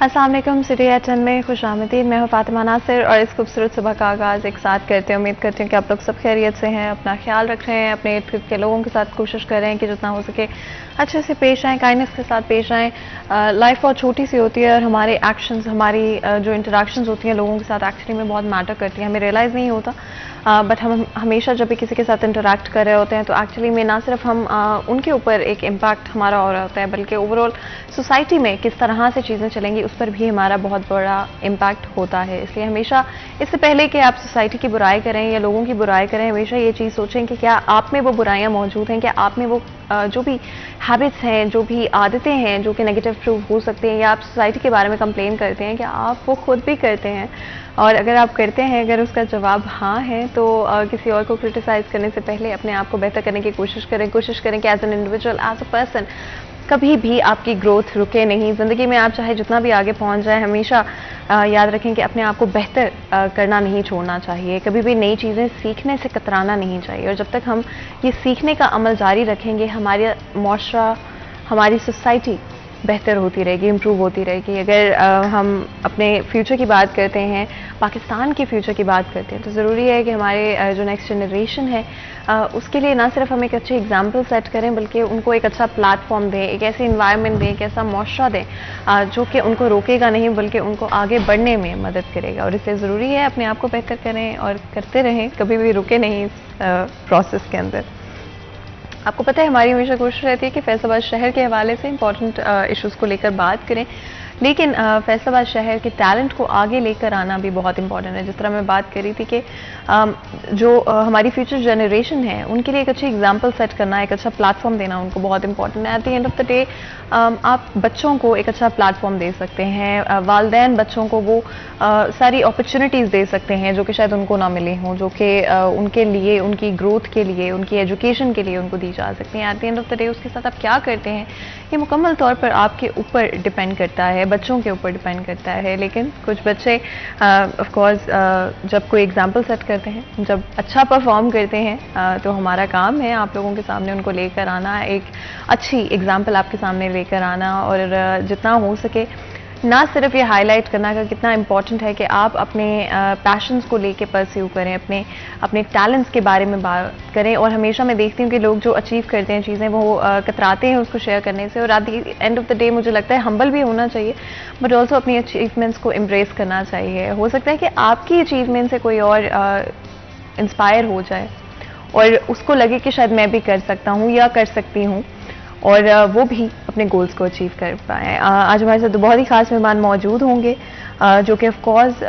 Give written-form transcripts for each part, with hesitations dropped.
अस्सलाम वालेकुम। City eight 10 में खुशामदीद। मैं हूँ फातिमा नासिर और इस खूबसूरत सुबह का आगाज़ एक साथ करते हैं। उम्मीद करती हूँ कि आप लोग सब खैरियत से हैं, अपना ख्याल रख रहे हैं, अपने इर्द गिर्द के लोगों के साथ कोशिश कर रहे हैं कि जितना हो सके अच्छे से पेश आएँ, काइंडनेस के साथ पेश आएँ। लाइफ बहुत छोटी सी होती है और हमारे एक्शंस, हमारी जो इंटरेक्शंस होती हैं लोगों के साथ एक्चुअली में बहुत मैटर करती हैं, हमें रियलाइज़ नहीं होता। बट हम हमेशा जब भी किसी के साथ इंटरेक्ट कर रहे होते हैं तो एक्चुअली में ना सिर्फ हम उनके ऊपर एक इम्पैक्ट हमारा हो रहा होता है, बल्कि ओवरऑल सोसाइटी में किस तरह से चीज़ें चलेंगी उस पर भी हमारा बहुत बड़ा इम्पैक्ट होता है। इसलिए हमेशा इससे पहले कि आप सोसाइटी की बुराई करें या लोगों की बुराई करें, हमेशा ये चीज़ सोचें कि क्या आप में वो बुराइयां मौजूद हैं, क्या आप में वो जो भी हैबिट्स हैं, जो भी आदतें हैं जो कि नेगेटिव प्रूव हो सकती हैं, या आप सोसाइटी के बारे में कंप्लेन करते हैं, क्या आप वो खुद भी करते हैं। और अगर आप करते हैं, अगर उसका जवाब हाँ है, तो किसी और को क्रिटिसाइज़ करने से पहले अपने आप को बेहतर करने की कोशिश करें कि as an individual, as a person कभी भी आपकी ग्रोथ रुके नहीं। ज़िंदगी में आप चाहे जितना भी आगे पहुंच जाए, हमेशा याद रखें कि अपने आप को बेहतर करना नहीं छोड़ना चाहिए, कभी भी नई चीज़ें सीखने से कतराना नहीं चाहिए। और जब तक हम ये सीखने का अमल जारी रखेंगे, हमारा माशरा, हमारी सोसाइटी बेहतर होती रहेगी, इम्प्रूव होती रहेगी। अगर हम अपने फ्यूचर की बात करते हैं, पाकिस्तान के फ्यूचर की बात करते हैं, तो ज़रूरी है कि हमारे जो नेक्स्ट जनरेशन है उसके लिए ना सिर्फ हम एक अच्छे एग्जाम्पल सेट करें, बल्कि उनको एक अच्छा प्लेटफॉर्म दें, एक ऐसी इन्वायरमेंट दें, एक ऐसा माशरा दें जो कि उनको रोकेगा नहीं बल्कि उनको आगे बढ़ने में मदद करेगा। और इसलिए ज़रूरी है अपने आप को बेहतर करें और करते रहें, कभी भी रुके नहीं इस प्रोसेस के अंदर। आपको पता है हमारी हमेशा कोशिश रहती है कि फैसलाबाद शहर के हवाले से इंपॉर्टेंट इश्यूज़ को लेकर बात करें, लेकिन फैसलाबाद शहर के टैलेंट को आगे लेकर आना भी बहुत इंपॉर्टेंट है। जिस तरह मैं बात करी थी कि जो हमारी फ्यूचर जनरेशन है उनके लिए एक अच्छी एग्जांपल सेट करना, एक अच्छा प्लेटफॉर्म देना उनको बहुत इंपॉर्टेंट है। At the end of the day आप बच्चों को एक अच्छा प्लेटफॉर्म दे सकते हैं, वालिदैन बच्चों को वो सारी अपॉर्चुनिटीज़ दे सकते हैं जो कि शायद उनको ना मिली हों, जो कि उनके लिए, उनकी ग्रोथ के लिए, उनकी एजुकेशन के लिए उनको दी जा सकती हैं। At the end of the day उसके साथ आप क्या करते हैं ये मुकम्मल तौर पर आपके ऊपर डिपेंड करता है, बच्चों के ऊपर डिपेंड करता है। लेकिन कुछ बच्चे ऑफ कोर्स जब कोई एग्जांपल सेट करते हैं, जब अच्छा परफॉर्म करते हैं, तो हमारा काम है आप लोगों के सामने उनको लेकर आना, एक अच्छी एग्जांपल आपके सामने लेकर आना, और जितना हो सके ना सिर्फ ये हाईलाइट करना कि कितना इम्पॉर्टेंट है कि आप अपने पैशंस को लेके परस्यू करें, अपने टैलेंट्स के बारे में बात करें। और हमेशा मैं देखती हूँ कि लोग जो अचीव करते हैं चीज़ें, वो कतराते हैं उसको शेयर करने से, और at the end of the day मुझे लगता है हम्बल भी होना चाहिए, बट ऑल्सो अपनी अचीवमेंट्स को एम्ब्रेस करना चाहिए। हो सकता है कि आपकी अचीवमेंट से कोई और इंस्पायर हो जाए और उसको लगे कि शायद मैं भी कर सकता हूँ या कर सकती हूँ, और वो भी अपने गोल्स को अचीव कर पाएँ। आज हमारे साथ दो बहुत ही खास मेहमान मौजूद होंगे जो कि ऑफ कोर्स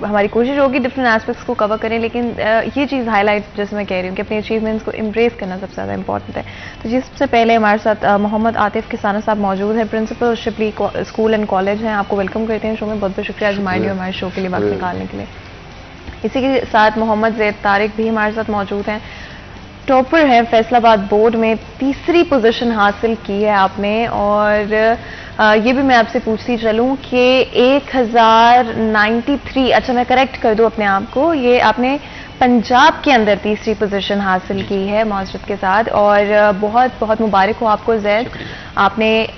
हमारी कोशिश होगी डिफरेंट एस्पेक्ट्स को कवर करें, लेकिन ये चीज़ हाईलाइट जैसे मैं कह रही हूँ कि अपनी अचीवमेंट्स को एम्ब्रेस करना सबसे ज़्यादा इंपॉर्टेंट है। तो जिससे पहले हमारे साथ मोहम्मद आतिफ किसाना साहब मौजूद हैं, principal Shipley school and college हैं। आपको वेलकम करते हैं शो में, बहुत बहुत शुक्रिया हमारे लिए, हमारे शो के लिए वक्त निकालने के लिए। इसी के साथ मोहम्मद ज़ैद तारिक भी हमारे साथ मौजूद हैं, टॉपर है फैसलाबाद बोर्ड में, तीसरी पोजीशन हासिल की है आपने। और ये भी मैं आपसे पूछती चलूँ कि 1093, अच्छा मैं करेक्ट कर दूँ अपने आप को, ये आपने पंजाब के अंदर तीसरी पोजीशन हासिल की है मास्टर्स के साथ, और बहुत बहुत मुबारक हो आपको ज़ैद, आपने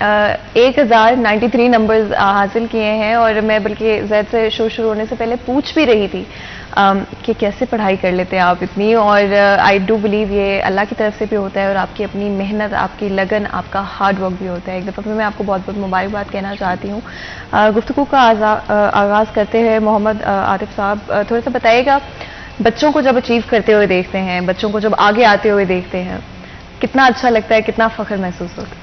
1093 नंबर्स हासिल किए हैं। और मैं बल्कि ज़ैद से शो शुरू होने से पहले पूछ भी रही थी कि कैसे पढ़ाई कर लेते हैं आप इतनी, और आई डू बिलीव ये अल्लाह की तरफ से भी होता है, और आपकी अपनी मेहनत, आपकी लगन, आपका हार्ड वर्क भी होता है। एक दफ़ा फिर मैं आपको बहुत बहुत मुबारकबाद कहना चाहती हूँ। गुफ्तगू का आगाज़ करते हैं मोहम्मद आतिफ साहब, थोड़ा सा बताइएगा, बच्चों को जब अचीव करते हुए देखते हैं, बच्चों को जब आगे आते हुए देखते हैं, कितना अच्छा लगता है, कितना फ़ख्र महसूस होता है?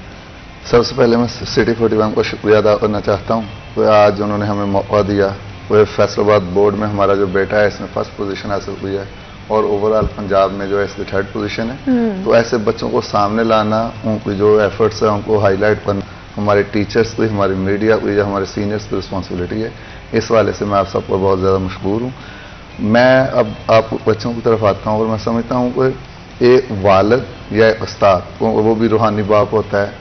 सबसे पहले मैं सिटी 41 को शुक्रिया अदा करना चाहता हूँ, तो आज उन्होंने हमें मौका दिया। वो फैसलाबाद बोर्ड में हमारा जो बेटा है इसने फर्स्ट पोजीशन हासिल हुई है, और ओवरऑल पंजाब में जो है इसकी थर्ड पोजीशन है। तो ऐसे बच्चों को सामने लाना, उनकी जो एफर्ट्स है उनको हाईलाइट करना हमारे टीचर्स की, हमारी मीडिया की, या हमारे सीनियर्स की रिस्पॉन्सिबिलिटी है। इस वाले से मैं आप सबको बहुत ज़्यादा मशहूर हूँ। मैं अब आप बच्चों की तरफ आता हूँ, और मैं समझता हूँ कि एक वालिद या उस्ताद, वो भी रूहानी बाप होता है,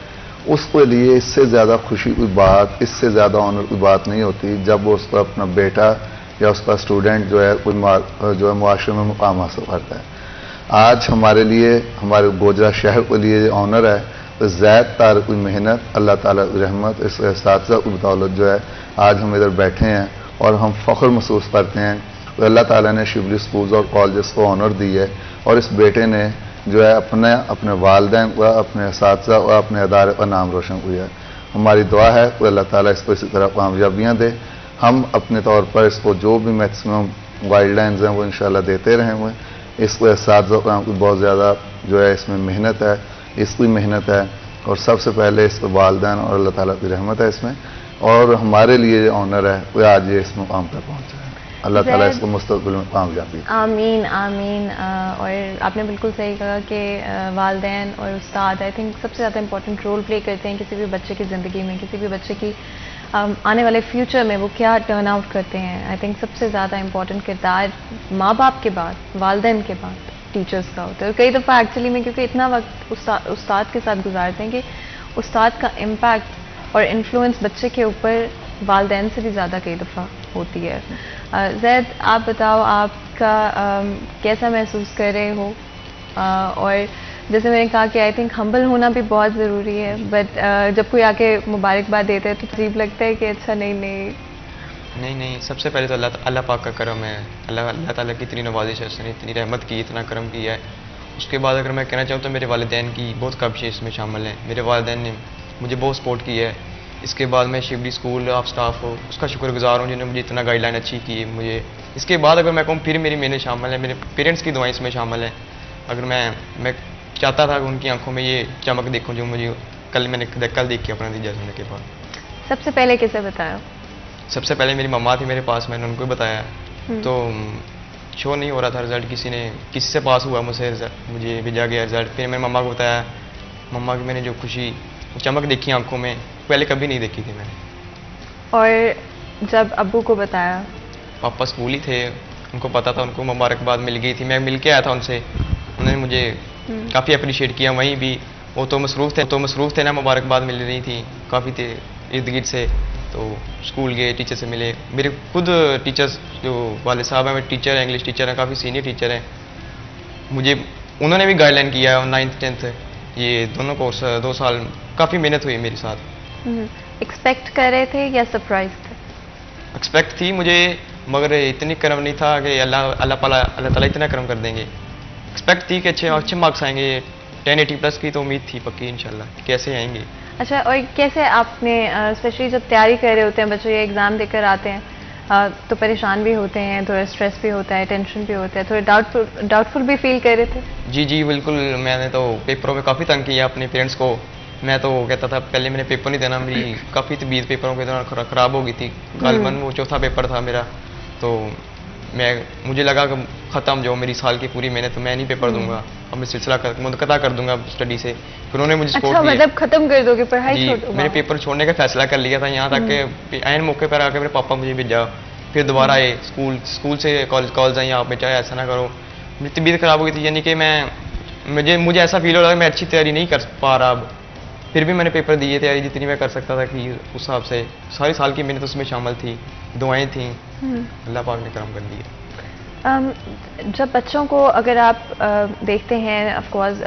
उसके लिए इससे ज़्यादा खुशी की बात, इससे ज़्यादा ऑनर की बात नहीं होती जब वो उसका अपना बेटा या उसका स्टूडेंट जो है कोई जो है मुआशरे में मुकाम हासिल करता है। आज हमारे लिए, हमारे गोजरा शहर के लिए ऑनर है, ज़ैद तारक की मेहनत, अल्लाह ताला की रहमत, इस इस्तिज़ा की बदौलत जो है आज हम इधर बैठे हैं और हम फ़ख्र महसूस करते हैं कि अल्लाह ताला ने शिबली स्कूल्स और कॉलेजेस को ऑनर दी है और इस बेटे ने जो है अपने वालिदैन व अपने इस्तिज़ा व अपने अदारे का नाम रोशन किया है। हमारी दुआ है कि अल्लाह ताला इसको इसी तरह कामयाबियाँ दे। हम अपने तौर पर इसको जो भी मैक्सिमम गाइडलाइंस हैं वो इंशाल्लाह देते रहेंगे। इसको इस्तिज़ा की बहुत ज़्यादा जो है इसमें मेहनत है, इसकी मेहनत है और सबसे पहले इस वालिदैन और अल्लाह ताला की रहमत है इसमें, और हमारे लिए ये ऑनर है कि आज ये इस मुकाम पर पहुँचा है। अल्लाह ताला इसको मुस्तक़बिल में कामयाबी। आमीन आमीन। और आपने बिल्कुल सही कहा कि वालिदैन और उस्ताद आई थिंक सबसे ज़्यादा इंपॉर्टेंट रोल प्ले करते हैं किसी भी बच्चे की ज़िंदगी में, किसी भी बच्चे की आने वाले फ्यूचर में वो क्या टर्न आउट करते हैं। आई थिंक सबसे ज़्यादा इंपॉर्टेंट किरदार माँ बाप के बाद, वालिदैन के बाद टीचर्स का होता है। और कई दफ़ा एक्चुअली में क्योंकि इतना वक्त उस्ताद के साथ गुजारते हैं कि उस्ताद का इम्पैक्ट और इन्फ्लुएंस बच्चे के ऊपर वालिदैन से भी ज़्यादा कई दफ़ा होती है। ज़ैद, आप बताओ आपका कैसा महसूस कर रहे हो? और जैसे मैंने कहा कि आई थिंक हम्बल होना भी बहुत ज़रूरी है, बट जब कोई आके मुबारकबाद देता है तो अजीब लगता है कि अच्छा नहीं, सबसे पहले तो अल्लाह पाक का करम है। अल्लाह ताला की इतनी नवाजिश है, उसने इतनी रहमत की, इतना करम किया है। उसके बाद अगर मैं कहना चाहूँ तो मेरे वालिदैन की बहुत काबिशें इसमें शामिल हैं। मेरे वालिदैन ने मुझे बहुत सपोर्ट किया है। इसके बाद मैं शिबली स्कूल ऑफ स्टाफ हो उसका शुक्रगुजार हूँ जिन्होंने मुझे इतना गाइडलाइन अच्छी की है मुझे। इसके बाद अगर मैं कहूँ फिर मेरी मेहनत शामिल है, मेरे पेरेंट्स की दुआएं इसमें शामिल है। अगर मैं चाहता था कि उनकी आंखों में ये चमक देखूँ जो मुझे मैंने कल देखी अपना नतीजा सुनने के बाद। सबसे पहले किसे बताया? सबसे पहले मेरी मम्मा थी मेरे पास, मैंने उनको बताया तो शो नहीं हो रहा था रिजल्ट, किसी से पास हुआ मुझसे मुझे भेजा गया रिजल्ट। फिर मैंने मम्मा को बताया, मम्मा की मैंने जो खुशी चमक देखी आंखों में पहले कभी नहीं देखी थी मैंने। और जब अब्बू को बताया? पापा स्कूल ही थे, उनको पता था, उनको मुबारकबाद मिल गई थी। मैं मिल के आया था उनसे, उन्होंने मुझे काफ़ी अप्रिशिएट किया। वहीं भी वो तो मसरूफ़ थे ना, मुबारकबाद मिल रही थी काफ़ी थे इर्द गिर्द से, तो स्कूल गए, टीचर से मिले। मेरे खुद टीचर्स जो वाले साहब हैं, टीचर हैं, इंग्लिश टीचर हैं, काफ़ी सीनियर टीचर हैं, मुझे उन्होंने भी गाइडलाइन किया है। 9th 10th ये दोनों कोर्स 2 साल काफ़ी मेहनत हुई मेरे साथ। एक्सपेक्ट कर रहे थे या सरप्राइज थे? एक्सपेक्ट थी मुझे, मगर इतनी करम नहीं था कि अल्लाह ताला इतना करम कर देंगे। एक्सपेक्ट थी कि अच्छे मार्क्स आएंगे, 1080+ की तो उम्मीद थी पक्की इंशाल्लाह। कैसे आएंगे? अच्छा, और कैसे आपने स्पेशली जब तैयारी कर रहे होते हैं बच्चे, ये एग्ज़ाम देकर आते हैं तो परेशान भी होते हैं, थोड़ा स्ट्रेस भी होता है, टेंशन भी होता है, थोड़े डाउटफुल भी फील कर रहे थे? जी बिल्कुल। मैंने तो पेपरों में काफ़ी तंग किया अपने पेरेंट्स को। मैं तो कहता था पहले मैंने पेपर नहीं देना, मेरी काफ़ी तबीयत पेपरों के दौरान ख़राब हो गई थी। गालिबन वो चौथा पेपर था मेरा, तो मुझे लगा कि ख़त्म जो मेरी साल की पूरी मेहनत, मैं नहीं पेपर दूंगा, अब मैं सिलसिला मुनक़ता कर दूंगा स्टडी से। फिर उन्होंने मुझे सपोर्ट किया। मतलब ख़त्म कर दोगे पढ़ाई? मैंने पेपर छोड़ने का फैसला कर लिया था, यहाँ तक कि ऐन मौके पर आकर मेरे पापा मुझे भेजा। फिर दोबारा आए स्कूल से कॉलेज आए, आप बेटा ऐसा ना करो। मेरी तबीयत ख़राब हो गई थी, यानी कि मुझे ऐसा फील हो रहा है मैं अच्छी तैयारी नहीं कर पा रहा अब। फिर भी मैंने पेपर दिए, तैयारी जितनी मैं कर सकता था कि उस हिसाब से सारी साल की मेहनत उसमें शामिल थी, दुआएं थी, अल्लाह पाक ने करम कर दिया। जब बच्चों को अगर आप देखते हैं, ऑफ कोर्स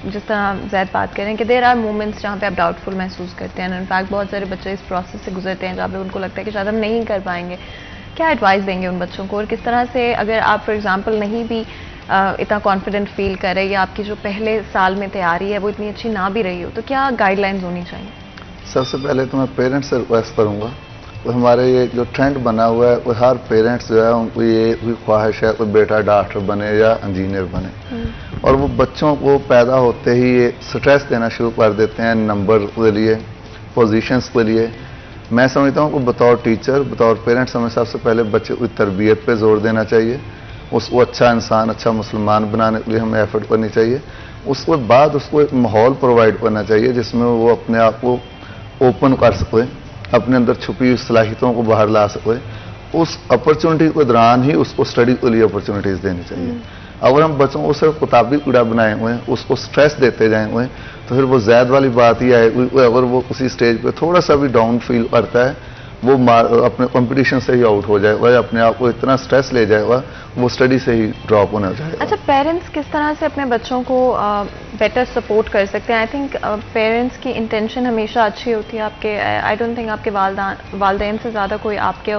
जिस तरह ज़ैद बात करें कि देयर आर मोमेंट्स जहाँ पे आप डाउटफुल महसूस करते हैं, इनफैक्ट बहुत सारे बच्चे इस प्रोसेस से गुजरते हैं जहाँ पे उनको लगता है कि शायद हम नहीं कर पाएंगे। क्या एडवाइस देंगे उन बच्चों को, और किस तरह से अगर आप फॉर एग्जांपल नहीं भी इतना कॉन्फिडेंट फील कर रहे, या आपकी जो पहले साल में तैयारी है वो इतनी अच्छी ना भी रही हो, तो क्या गाइडलाइंस होनी चाहिए? सबसे पहले तो मैं पेरेंट्स से रिक्वेस्ट करूँगा, तो हमारे ये जो ट्रेंड बना हुआ है वो हर पेरेंट्स जो है उनको ये भी ख्वाहिश है कोई बेटा डॉक्टर बने या इंजीनियर बने, और वो बच्चों को पैदा होते ही ये स्ट्रेस देना शुरू कर देते हैं नंबर के लिए, पोजीशंस के लिए। मैं समझता हूँ कि बतौर टीचर, बतौर पेरेंट्स हमें सबसे पहले बच्चे की तरबियत पे जोर देना चाहिए, उसको अच्छा इंसान, अच्छा मुसलमान बनाने के लिए हमें एफर्ट करनी चाहिए। उसके बाद उसको एक माहौल प्रोवाइड करना चाहिए जिसमें वो अपने आप को ओपन कर सके, अपने अंदर छुपी हुई सलाहियतों को बाहर ला सके। उस अपॉर्चुनिटी के दौरान ही उसको स्टडी के लिए अपॉर्चुनिटीज़ देनी चाहिए। अगर हम बच्चों को सिर्फ किताबी कीड़ा बनाए हुए हैं, उसको स्ट्रेस देते जाएंगे, तो फिर वो ज़ैद वाली बात ही आएगी। अगर वो उसी स्टेज पे थोड़ा सा भी डाउन फील करता है वो अपने कंपटीशन से ही आउट हो जाएगा या अपने आप को इतना स्ट्रेस ले जाएगा वो स्टडी से ही ड्रॉप होने जाएगा। अच्छा, पेरेंट्स किस तरह से अपने बच्चों को बेटर सपोर्ट कर सकते हैं? आई थिंक पेरेंट्स की इंटेंशन हमेशा अच्छी होती है। आपके आई डोंट थिंक आपके वालदैन से ज़्यादा कोई आपके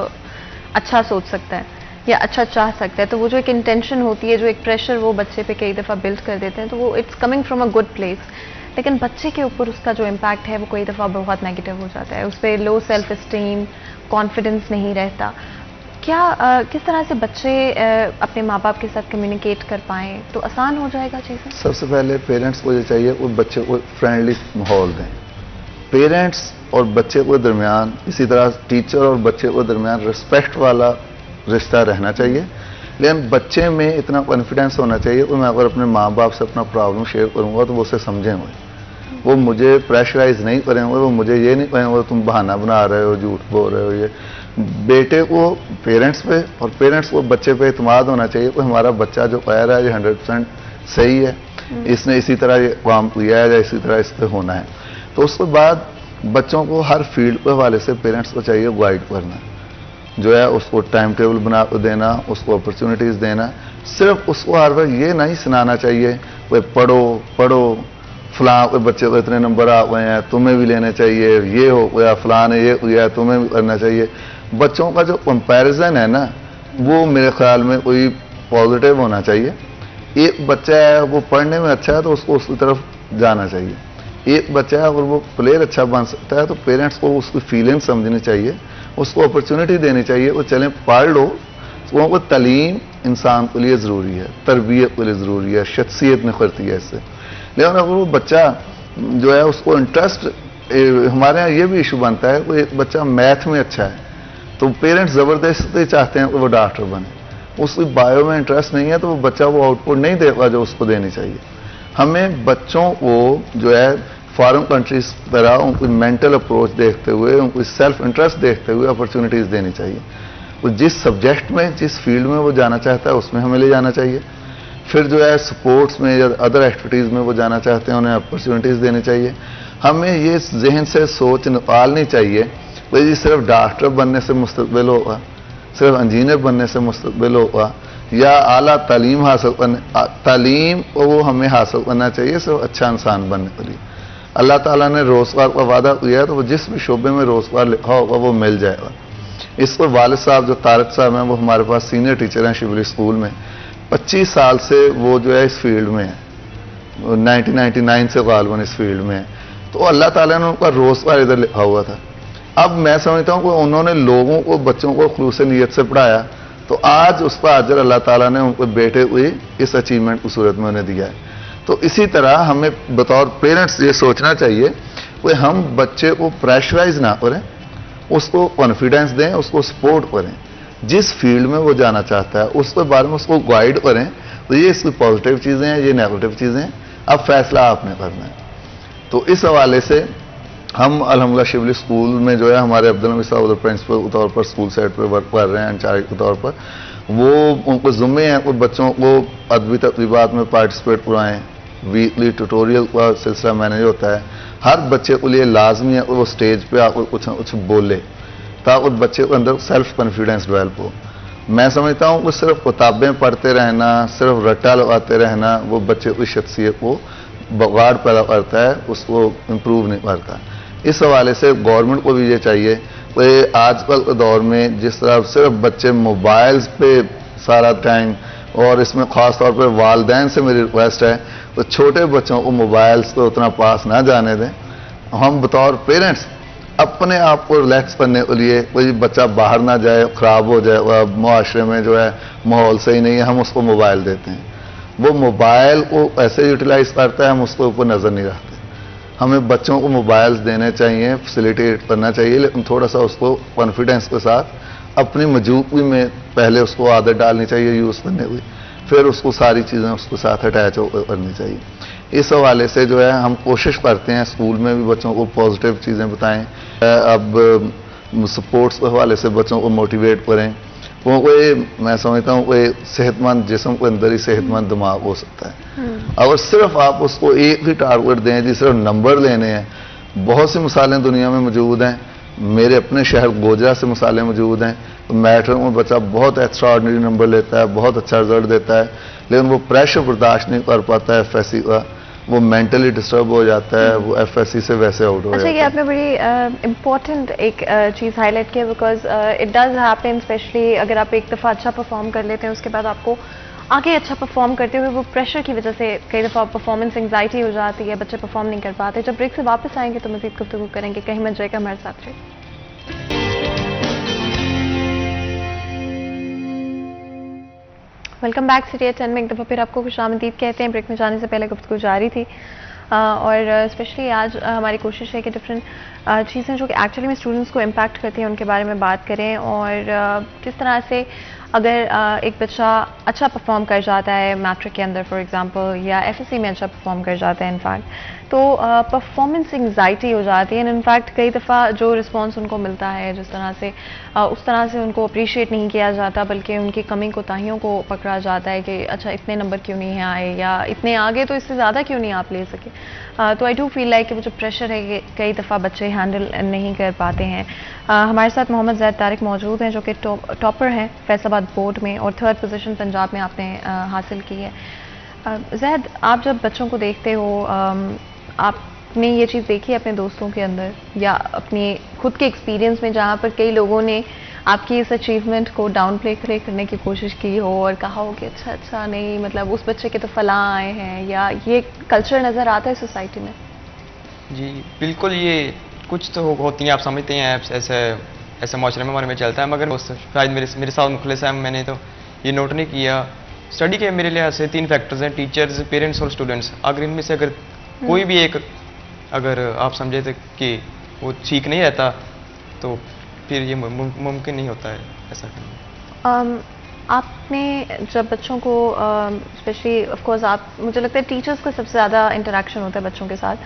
अच्छा सोच सकता है या अच्छा चाह सकता है। तो वो जो एक इंटेंशन होती है, जो एक प्रेशर वो बच्चे पे कई दफ़ा बिल्ड कर देते हैं, तो वो it's coming from a good place, लेकिन बच्चे के ऊपर उसका जो इम्पैक्ट है वो कई दफ़ा बहुत नेगेटिव हो जाता है। उस पर लो सेल्फ इस्टीम, कॉन्फिडेंस नहीं रहता। क्या किस तरह से बच्चे अपने माँ बाप के साथ कम्युनिकेट कर पाएँ तो आसान हो जाएगा चीज़ें? सबसे पहले पेरेंट्स को ये चाहिए वो बच्चे को फ्रेंडली माहौल दें। पेरेंट्स और बच्चे के दरमियान, इसी तरह टीचर और बच्चे के दरमियान रिस्पेक्ट वाला रिश्ता रहना चाहिए, लेकिन बच्चे में इतना कॉन्फिडेंस होना चाहिए कि मैं अगर अपने माँ बाप से अपना प्रॉब्लम शेयर करूँगा तो वो उसे समझेंगे, वो मुझे प्रेशराइज नहीं करेंगे, वो मुझे ये नहीं कहेंगे तुम बहाना बना रहे हो, झूठ बोल रहे हो। ये बेटे को पेरेंट्स पे और पेरेंट्स को बच्चे पे इत्मीनान होना चाहिए कि हमारा बच्चा जो कह रहा है ये 100% सही है, इसने इसी तरह ये काम किया है या इसी तरह इस पर होना है। तो उसके बाद बच्चों को हर फील्ड के हवाले से पेरेंट्स को चाहिए गाइड करना, जो है उसको टाइम टेबल बना देना, उसको अपॉर्चुनिटीज़ देना। सिर्फ उसको हर बार ये नहीं सुनाना चाहिए वह पढ़ो पढ़ो, फलां कोई बच्चे को इतने नंबर आ गए हैं तुम्हें भी लेने चाहिए, ये हो गया फलां ने ये किया तुम्हें भी करना चाहिए। बच्चों का जो कंपैरिजन है ना वो मेरे ख्याल में कोई पॉजिटिव होना चाहिए। एक बच्चा है वो पढ़ने में अच्छा है तो उसको उसकी तरफ जाना चाहिए। एक बच्चा है अगर वो प्लेयर अच्छा बन सकता है तो पेरेंट्स को उसकी फीलिंग समझनी चाहिए, उसको अपॉर्चुनिटी देनी चाहिए, वो चलें पढ़ लो। वो तालीम इंसान के लिए ज़रूरी है, तरबियत के लिए ज़रूरी है, शख्सियत निखरती है इससे। लेकिन अगर वो बच्चा जो है उसको इंटरेस्ट, हमारे यहाँ ये भी इशू बनता है कोई एक बच्चा मैथ में अच्छा है तो पेरेंट्स ज़बरदस्ती चाहते हैं कि वो डॉक्टर बने, उसकी बायो में इंटरेस्ट नहीं है तो वो बच्चा वो आउटपुट नहीं देगा जो उसको देनी चाहिए। हमें बच्चों को जो है फॉरेन कंट्रीज की तरह उनकी मेंटल अप्रोच देखते हुए, उनकी सेल्फ इंटरेस्ट देखते हुए अपॉर्चुनिटीज़ देनी चाहिए। वो जिस सब्जेक्ट में, जिस फील्ड में वो जाना चाहता है उसमें हमें ले जाना चाहिए। फिर जो है स्पोर्ट्स में या अदर एक्टिविटीज़ में वो जाना चाहते हैं उन्हें अपॉर्चुनिटीज़ देनी चाहिए। हमें ये जहन से सोच निकालनी चाहिए भाई जी सिर्फ डॉक्टर बनने से मुस्तकबिल होगा, सिर्फ इंजीनियर बनने से मुस्तकबिल होगा, या आला तालीम हासिल करने, तालीम वो हमें हासिल करना चाहिए सिर्फ अच्छा इंसान बनने के लिए। अल्लाह ताला ने रोज़गार का वादा किया है तो वो जिस भी शोबे में रोज़गार लिखा होगा वो मिल जाएगा। इसको वालिद साहब जो तारक साहब हैं वो हमारे पास सीनियर टीचर हैं शिवली स्कूल में, 25 साल से वो जो है इस फील्ड में है, 1999 से गालिबन इस फील्ड में है। तो अल्लाह ताला ने उनका रोज़गार इधर लिखा हुआ था। अब मैं समझता हूँ कि उन्होंने लोगों को, बच्चों को खुलूस नीयत से पढ़ाया तो आज उसका अजर अल्लाह ताला ने उनके बेटे हुई इस अचीवमेंट की सूरत में उन्हें दिया है। तो इसी तरह हमें बतौर पेरेंट्स ये सोचना चाहिए कि हम बच्चे को प्रेशराइज ना करें, उसको कॉन्फिडेंस दें, उसको सपोर्ट करें, जिस फील्ड में वो जाना चाहता है उसके बारे में उसको गाइड करें। तो ये इसकी पॉजिटिव चीज़ें हैं, ये नेगेटिव चीज़ें हैं, अब फैसला आपने करना है। तो इस हवाले से हम अल्हम्दुलिल्लाह शिवली स्कूल में जो है हमारे अब्दुल नबी साहब उधर प्रिंसिपल के तौर पर स्कूल साइड पर वर्क कर रहे हैं, इंचार्ज के तौर पर। वो उनको ज़िम्मे हैं कुछ बच्चों को अदबी तक़रीबात में पार्टिसिपेट कराएँ, वीकली ट्यूटोरियल का सिलसिला मैनेज होता है। हर बच्चे के लिए लाजमी है कि वो स्टेज पे आकर कुछ न कुछ बोले ताकि उस बच्चे के अंदर सेल्फ कॉन्फिडेंस डेवलप हो। मैं समझता हूँ कि सिर्फ किताबें पढ़ते रहना, सिर्फ रट्टा लगाते रहना वो बच्चे की शख्सियत को बगाड़ पैदा करता है, उसको इम्प्रूव नहीं करता। इस हवाले से गवर्नमेंट को भी ये चाहिए कि आजकल के दौर में जिस तरह सिर्फ बच्चे मोबाइल्स पे सारा टाइम, और इसमें ख़ास तौर पर वालिदैन से मेरी रिक्वेस्ट है तो छोटे बच्चों को मोबाइल्स को उतना पास ना जाने दें। हम बतौर पेरेंट्स अपने आप को रिलैक्स करने के लिए, कोई बच्चा बाहर ना जाए, ख़राब हो जाए, मुआशरे में जो है माहौल सही नहीं है, हम उसको मोबाइल देते हैं, वो मोबाइल को ऐसे यूटिलाइज करता है हम उसके ऊपर नज़र नहीं रखते। हमें बच्चों को मोबाइल्स देने चाहिए, फैसिलिटेट करना चाहिए, लेकिन थोड़ा सा उसको कॉन्फिडेंस के साथ अपनी मौजूदगी में पहले उसको आदत डालनी चाहिए यूज़ करने की, फिर उसको सारी चीज़ें उसके साथ अटैच करनी चाहिए। इस हवाले से जो है हम कोशिश करते हैं स्कूल में भी बच्चों को पॉजिटिव चीज़ें बताएं। अब स्पोर्ट्स के हवाले से बच्चों को मोटिवेट करें, क्योंकि मैं समझता हूँ कि सेहतमंद जिस्म के अंदर ही सेहतमंद दिमाग हो सकता है। अगर सिर्फ आप उसको एक ही टारगेट दें जी सिर्फ नंबर लेने हैं, बहुत सी मिसालें दुनिया में मौजूद हैं मेरे अपने शहर गोजरा से मिसालें मौजूद हैं। तो मैट्रिक में बच्चा बहुत एक्स्ट्रा ऑर्डिनरी नंबर लेता है, बहुत अच्छा रिजल्ट देता है, लेकिन वो प्रेशर बर्दाश्त नहीं कर पाता है एफएससी का, वो मेंटली डिस्टर्ब हो जाता है, वो एफएससी से वैसे आउट हो जाता है। अच्छा, ये आपने बड़ी इम्पोर्टेंट एक चीज़ हाईलाइट की है, because it does happen, specially अगर आप एक दफ़ा अच्छा परफॉर्म कर लेते हैं उसके बाद आपको आगे अच्छा परफॉर्म करते हुए वो प्रेशर की वजह से कई दफ़ा परफॉर्मेंस एंग्जाइटी हो जाती है, बच्चे परफॉर्म नहीं कर पाते। जब ब्रेक से वापस आएंगे तो मज़ीद गुफ्तगू करेंगे, कहीं मत जाएगा, हमारे साथ रहिए। वेलकम बैक सिटी 10 में एक दफ़ा फिर आपको खुशामदीद कहते हैं। ब्रेक में जाने से पहले गुफ्तगू जारी थी और स्पेशली आज हमारी कोशिश है कि डिफरेंट चीज़ें जो कि एक्चुअली में स्टूडेंट्स को इम्पैक्ट करती हैं उनके बारे में बात करें, और किस तरह से अगर एक बच्चा अच्छा परफॉर्म कर जाता है मैट्रिक के अंदर फॉर एग्जांपल, या एफएससी में अच्छा परफॉर्म कर जाता है इनफैक्ट, तो परफॉर्मेंस एंग्जाइटी हो जाती है। इनफैक्ट कई दफ़ा जो रिस्पांस उनको मिलता है जिस तरह से उस तरह से उनको अप्रिशिएट नहीं किया जाता, बल्कि उनकी कमी कोताहियों को पकड़ा जाता है कि अच्छा इतने नंबर क्यों नहीं आए, या इतने आगे तो इससे ज़्यादा क्यों नहीं आप ले सके। तो आई डू फील लाइक कि वो जो प्रेशर है ये कई दफ़ा बच्चे हैंडल नहीं कर पाते हैं। हमारे साथ मोहम्मद जैद तारिक मौजूद हैं जो कि टॉपर हैं फैसलाबाद बोर्ड में, और 3rd पोजीशन पंजाब में आपने हासिल की है। जैद, आप जब बच्चों को देखते हो, आपने ये चीज़ देखी है अपने दोस्तों के अंदर या अपने खुद के एक्सपीरियंस में, जहाँ पर कई लोगों ने आपकी इस अचीवमेंट को डाउन प्ले करने की कोशिश की हो और कहा हो कि अच्छा नहीं, मतलब उस बच्चे के तो फलां आए हैं, या ये कल्चर नज़र आता है सोसाइटी में? जी बिल्कुल, ये कुछ तो होती हैं, आप समझते हैं, ऐसे माशरे में हमारे में चलता है, मगर शायद मेरे साथ मुखलिस है, मैंने तो ये नोट नहीं किया। स्टडी के मेरे लिहाज से 3 फैक्टर्स हैं, टीचर्स, पेरेंट्स और स्टूडेंट्स। अगर इनमें से अगर कोई भी एक अगर आप समझे तो कि वो ठीक नहीं रहता तो फिर ये मुमकिन नहीं होता है ऐसा करना। आपने जब बच्चों को स्पेशली ऑफ कोर्स आप, मुझे लगता है टीचर्स का सबसे ज़्यादा इंटरेक्शन होता है बच्चों के साथ,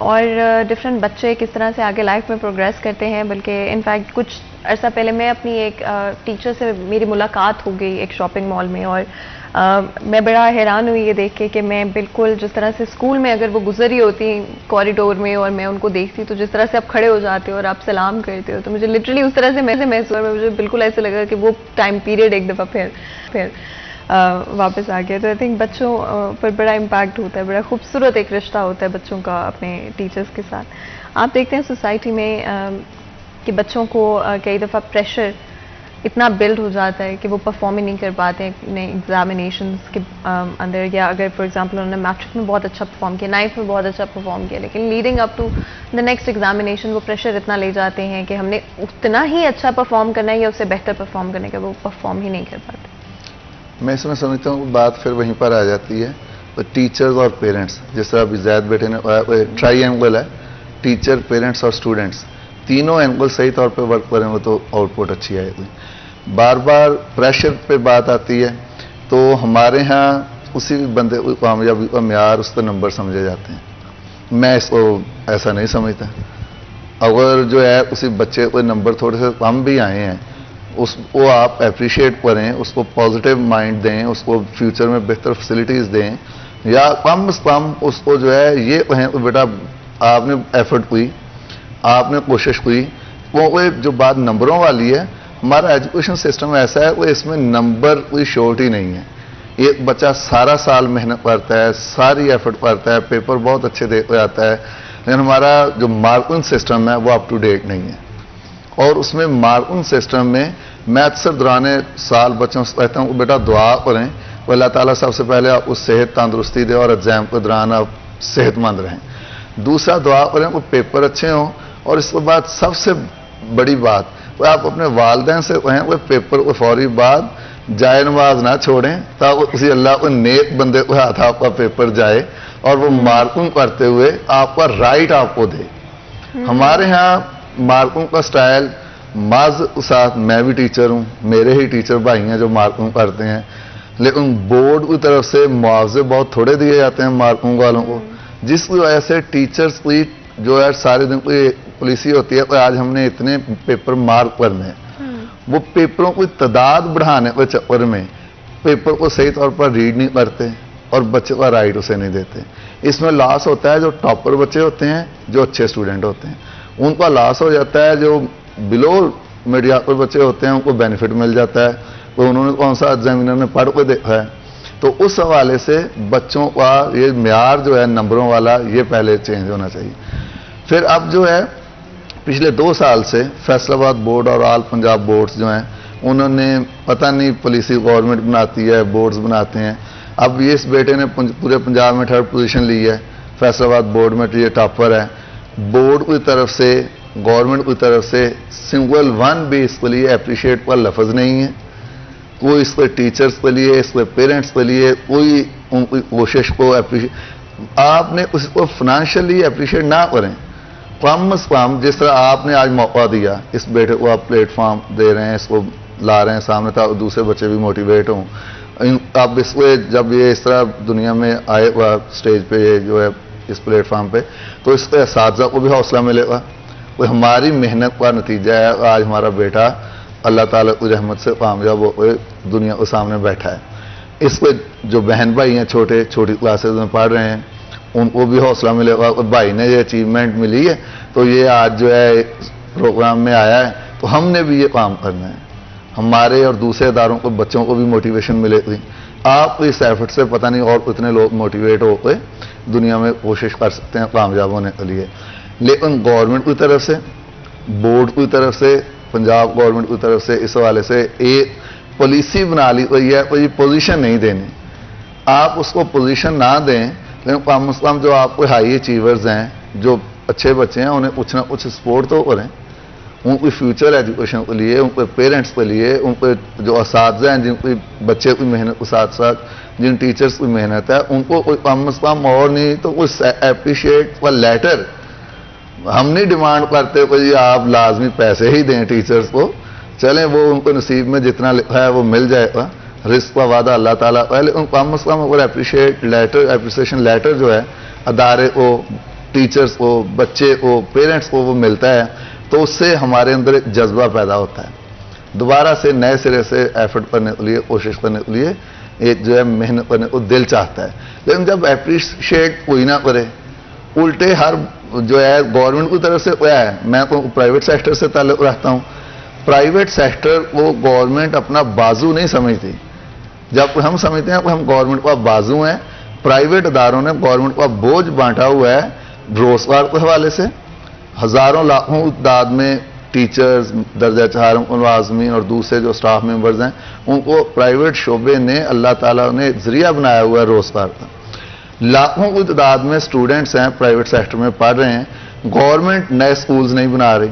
और डिफरेंट बच्चे किस तरह से आगे लाइफ में प्रोग्रेस करते हैं। बल्कि इनफैक्ट कुछ अर्सा पहले मैं अपनी एक टीचर से मेरी मुलाकात हो गई एक शॉपिंग मॉल में, और मैं बड़ा हैरान हुई ये देख के कि मैं बिल्कुल जिस तरह से स्कूल में अगर वो गुजरी होती कॉरिडोर में और मैं उनको देखती तो जिस तरह से आप खड़े हो जाते हो और आप सलाम करते हो, तो मुझे लिटरली उस तरह से महसूस हुआ, मुझे बिल्कुल ऐसे लगा कि वो टाइम पीरियड एक दफ़ा फिर वापस आ गया। तो आई थिंक बच्चों पर बड़ा इम्पैक्ट होता है, बड़ा खूबसूरत एक रिश्ता होता है बच्चों का अपने टीचर्स के साथ। आप देखते हैं सोसाइटी में कि बच्चों को कई दफ़ा प्रेशर इतना बिल्ड हो जाता है कि वो परफॉर्म ही नहीं कर पाते हैं अपने एग्जामिनेशंस के अंदर, या अगर फॉर एग्जांपल उन्होंने मैट्रिक में बहुत अच्छा परफॉर्म किया, 9th में बहुत अच्छा परफॉर्म किया, लेकिन leading up to the next examination वो प्रेशर इतना ले जाते हैं कि हमने उतना ही अच्छा परफॉर्म करना है या उससे बेहतर परफॉर्म करने का, वो परफॉर्म ही नहीं कर पाते। मैं इसमें समझता हूँ बात फिर वहीं पर आ जाती है, तो टीचर्स और पेरेंट्स, जिस तरह अभी जैद बेटे ने ट्राइएंगल है, टीचर, पेरेंट्स और स्टूडेंट्स, तीनों एंगल सही तौर पे वर्क करेंगे तो आउटपुट अच्छी आएगी। बार बार प्रेशर पे बात आती है तो हमारे यहाँ उसी बंदे को कामयाबी का म्यार उसके नंबर समझे जाते हैं। मैं इसको ऐसा नहीं समझता। अगर जो है उसी बच्चे को नंबर थोड़े से कम भी आए हैं, उसको आप अप्रिशिएट करें, उसको पॉजिटिव माइंड दें, उसको फ्यूचर में बेहतर फैसिलिटीज़ दें, या कम से कम उसको जो है ये कहें तो बेटा आपने एफर्ट की, आपने कोशिश की। वो जो बात नंबरों वाली है, हमारा एजुकेशन सिस्टम ऐसा है, वो इसमें नंबर कोई शॉर्ट ही नहीं है। एक बच्चा सारा साल मेहनत करता है, सारी एफर्ट करता है, पेपर बहुत अच्छे दे आता है, लेकिन हमारा जो मार्किंग सिस्टम है वो अप टू डेट नहीं है। और उसमें मार्किंग सिस्टम में मैं अक्सर दौरान साल बच्चों से कहता हूँ बेटा दुआ करें, वो अल्लाह ताला सबसे पहले आपको सेहत तंदुरुस्ती दे और एग्जाम के दौरान आप सेहतमंद रहें। दूसरा दुआ करें वो पेपर अच्छे हों, और इसके बाद सबसे बड़ी बात वो आप अपने वालिदैन से कहें वो पेपर को फौरी बाद जाए नमाज ना छोड़ें, ताकि उसी अल्लाह को नेक बंदे को हाथ आपका पेपर जाए और वो मार्किंग करते हुए आपका राइट आपको दे। हमारे यहाँ मार्किंग का स्टाइल माज साथ, मैं भी टीचर हूँ, मेरे ही टीचर भाई हैं जो मार्किंग करते हैं, लेकिन बोर्ड की तरफ से मुआवजे बहुत थोड़े दिए जाते हैं मार्किंग वालों को, जिसकी वजह से टीचर्स की जो है सारे दिन की पॉलिसी होती है कि आज हमने इतने पेपर मार्क करने हैं, वो पेपरों की तादाद बढ़ाने के चक्कर में पेपर को सही तौर पर रीड नहीं करते और बच्चे का राइट उसे नहीं देते। इसमें लॉस होता है जो टॉपर बच्चे होते हैं, जो अच्छे स्टूडेंट होते हैं, उनका लॉस हो जाता है। जो बिलो मीडियाकर बच्चे होते हैं उनको बेनिफिट मिल जाता है, तो उन्होंने कौन सा एग्जामिनर ने पढ़ के देखा है। तो उस हवाले से बच्चों का ये म्यार जो है नंबरों वाला, ये पहले चेंज होना चाहिए। फिर अब जो है पिछले 2 साल से फैसलाबाद बोर्ड और ऑल पंजाब बोर्ड्स जो हैं, उन्होंने पता नहीं पॉलिसी गवर्नमेंट बनाती है, बोर्ड्स बनाते हैं। अब ये इस बेटे ने पूरे पंजाब में 3rd पोजीशन ली है, फैसलाबाद बोर्ड में ये टॉपर है। बोर्ड की तरफ से, गवर्नमेंट की तरफ से सिंगल वन भी इसके लिए अप्रिशिएट का लफ्ज़ नहीं है। कोई इसके टीचर्स के लिए, इसके पेरेंट्स के लिए कोई उनकी कोशिश को अप्रिशिएट, आपने उसको फाइनेंशियली अप्रिशिएट ना करें, कम से कम जिस तरह आपने आज मौका दिया, इस बेटे को आप प्लेटफॉर्म दे रहे हैं, इसको ला रहे हैं सामने ताकि दूसरे बच्चे भी मोटिवेट हों। अब इसको जब ये इस तरह दुनिया में आए हुआ स्टेज पे, ये जो है इस प्लेटफॉर्म पे, तो इसके असातिज़ा को भी हौसला मिलेगा। कोई हमारी मेहनत का नतीजा है, आज हमारा बेटा अल्लाह ताला की रहमत से कामयाब होकर दुनिया के सामने बैठा है। इसके जो बहन भाई हैं छोटी क्लासेस में पढ़ रहे हैं, उनको भी हौसला मिलेगा। भाई ने ये अचीवमेंट मिली है तो ये आज जो है प्रोग्राम में आया है, तो हमने भी ये काम करना है। हमारे और दूसरे इदारों को, बच्चों को भी मोटिवेशन मिलेगी। आप इस एफर्ट से पता नहीं और कितने लोग मोटिवेट होकर दुनिया में कोशिश कर सकते हैं कामयाब होने के लिए। लेकिन गवर्नमेंट की तरफ से, बोर्ड की तरफ से, पंजाब गवर्नमेंट की तरफ से इस हवाले से एक पॉलिसी बना ली हुई है, कोई पोजीशन नहीं देनी। आप उसको पोजीशन ना दें, लेकिन कम से कम जो आपको हाई अचीवर्स हैं, जो अच्छे बच्चे हैं, उन्हें कुछ ना कुछ सपोर्ट तो करें। उनकी फ्यूचर एजुकेशन के लिए, उनके पेरेंट्स के लिए, उनके जो असातिज़ा हैं, जिनकी बच्चे की मेहनत के साथ साथ जिन टीचर्स की मेहनत है, उनको कोई कम से कम और नहीं तो कुछ अप्रिशिएट व लेटर। हम नहीं डिमांड करते कोई आप लाजमी पैसे ही दें टीचर्स को, चलें वो उनको नसीब में जितना लिखा है वो मिल जाएगा, रिस्क का वादा अल्लाह ताला पहले उन कम से कम अगर अप्रिसिएशन लेटर जो है अदारे को, टीचर्स को, बच्चे को, पेरेंट्स को वो मिलता है, तो उससे हमारे अंदर एक जज्बा पैदा होता है दोबारा से नए सिरे से एफर्ट करने के लिए, कोशिश करने के लिए, एक जो है मेहनत करने को दिल चाहता है। लेकिन जब अप्रिशिएट कोई ना करे, उल्टे हर जो है गवर्नमेंट की तरफ से क्या है, मैं तो प्राइवेट सेक्टर से ताल्लुक रखता हूँ, प्राइवेट सेक्टर को गवर्नमेंट अपना बाजू नहीं समझती। जब हम समझते हैं कि हम गवर्नमेंट का बाजू हैं, प्राइवेट अदारों ने गवर्नमेंट का बोझ बांटा हुआ है रोजगार के हवाले से। हजारों लाखों तादाद में टीचर्स, दर्जा 4 मुलाजमीन और दूसरे जो स्टाफ मेंबर्स हैं, उनको प्राइवेट शोबे ने, अल्लाह ताला ने जरिया बनाया हुआ है रोजगार का। लाखों की तादाद में स्टूडेंट्स हैं प्राइवेट सेक्टर में पढ़ रहे हैं, गवर्नमेंट नए स्कूल्स नहीं बना रही।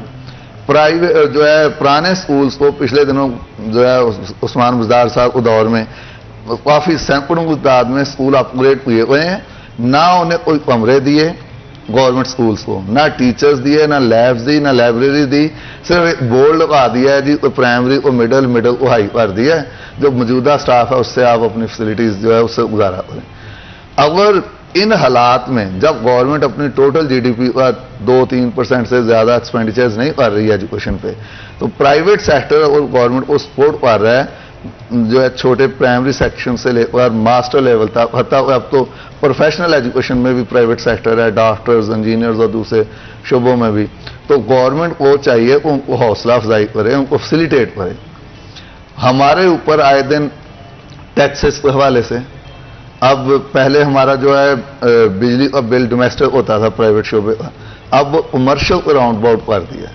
प्राइवेट जो है पुराने स्कूल्स को पिछले दिनों जो है उस्मान बुज़दार साहब के दौर में काफ़ी सैकड़ों की तादाद में स्कूल अपग्रेड किए हुए हैं, ना उन्हें कोई कमरे दिए गवर्नमेंट स्कूल्स को, ना टीचर्स दिए, ना लैब्स दी, ना लाइब्रेरी दी, सिर्फ एक बोर्ड लगा दिया है जी, प्राइमरी को मिडल, मिडल को हाई कर दिया है। जो मौजूदा स्टाफ है उससे आप अपनी फैसिलिटीज़ जो है उससे गुजारा करें। अगर इन हालात में जब गवर्नमेंट अपनी टोटल जीडीपी का 2-3% से ज़्यादा एक्सपेंडिचर्स नहीं कर रही है एजुकेशन पे, तो प्राइवेट सेक्टर और गवर्नमेंट को सपोर्ट कर रहा है, जो है छोटे प्राइमरी सेक्शन से लेकर मास्टर लेवल तक, हत्ता अब तो प्रोफेशनल एजुकेशन में भी प्राइवेट सेक्टर है, डॉक्टर्स, इंजीनियर्स और दूसरे शोबों में भी। तो गवर्नमेंट को चाहिए कि उनको हौसला अफजाई करे, उनको फैसिलिटेट करे। हमारे ऊपर आए दिन टैक्सेस के हवाले से, अब पहले हमारा जो है बिजली का बिल डोमेस्टिक होता था प्राइवेट शोबे का, अब वो कमर्शियल को राउंड अबाउट कर दिया,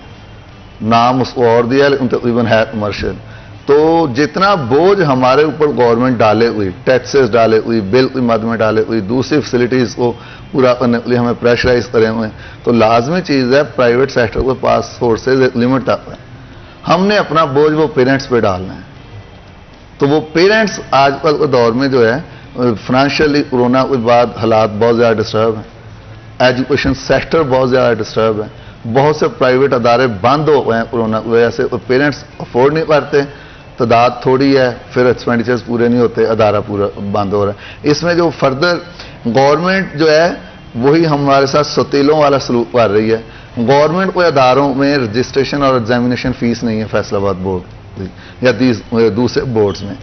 नाम उसको और दिया लेकिन तकरीबन है कमर्शियल। तो जितना बोझ हमारे ऊपर गवर्नमेंट डाले हुई, टैक्सेस डाले हुई, बिल की मद में डाले हुई, दूसरी फैसिलिटीज़ को पूरा करने के लिए हमें प्रेशराइज करे हुए, तो लाजमी चीज़ है प्राइवेट सेक्टर के पास सोर्सेज एक लिमिट तक है, हमने अपना बोझ वो पेरेंट्स पे डालना है। तो वो पेरेंट्स आजकल के दौर में जो है फाइनेंशियली कोरोना के बाद हालात बहुत ज़्यादा डिस्टर्ब हैं, एजुकेशन सेक्टर बहुत ज़्यादा डिस्टर्ब है, बहुत से प्राइवेट अदारे बंद हो गए हैं कोरोना की वजह से, पेरेंट्स अफोर्ड नहीं करते, तादाद थोड़ी है, फिर एक्सपेंडिचर्स पूरे नहीं होते, अदारा पूरा बंद हो रहा है। इसमें जो फर्दर गवर्नमेंट जो है वही हमारे साथ सतीलों वाला सलूक कर रही है। गवर्नमेंट को अदारों में रजिस्ट्रेशन और एग्जामिनेशन फीस नहीं है फैसलाबाद बोर्ड या दूसरे बोर्ड्स में,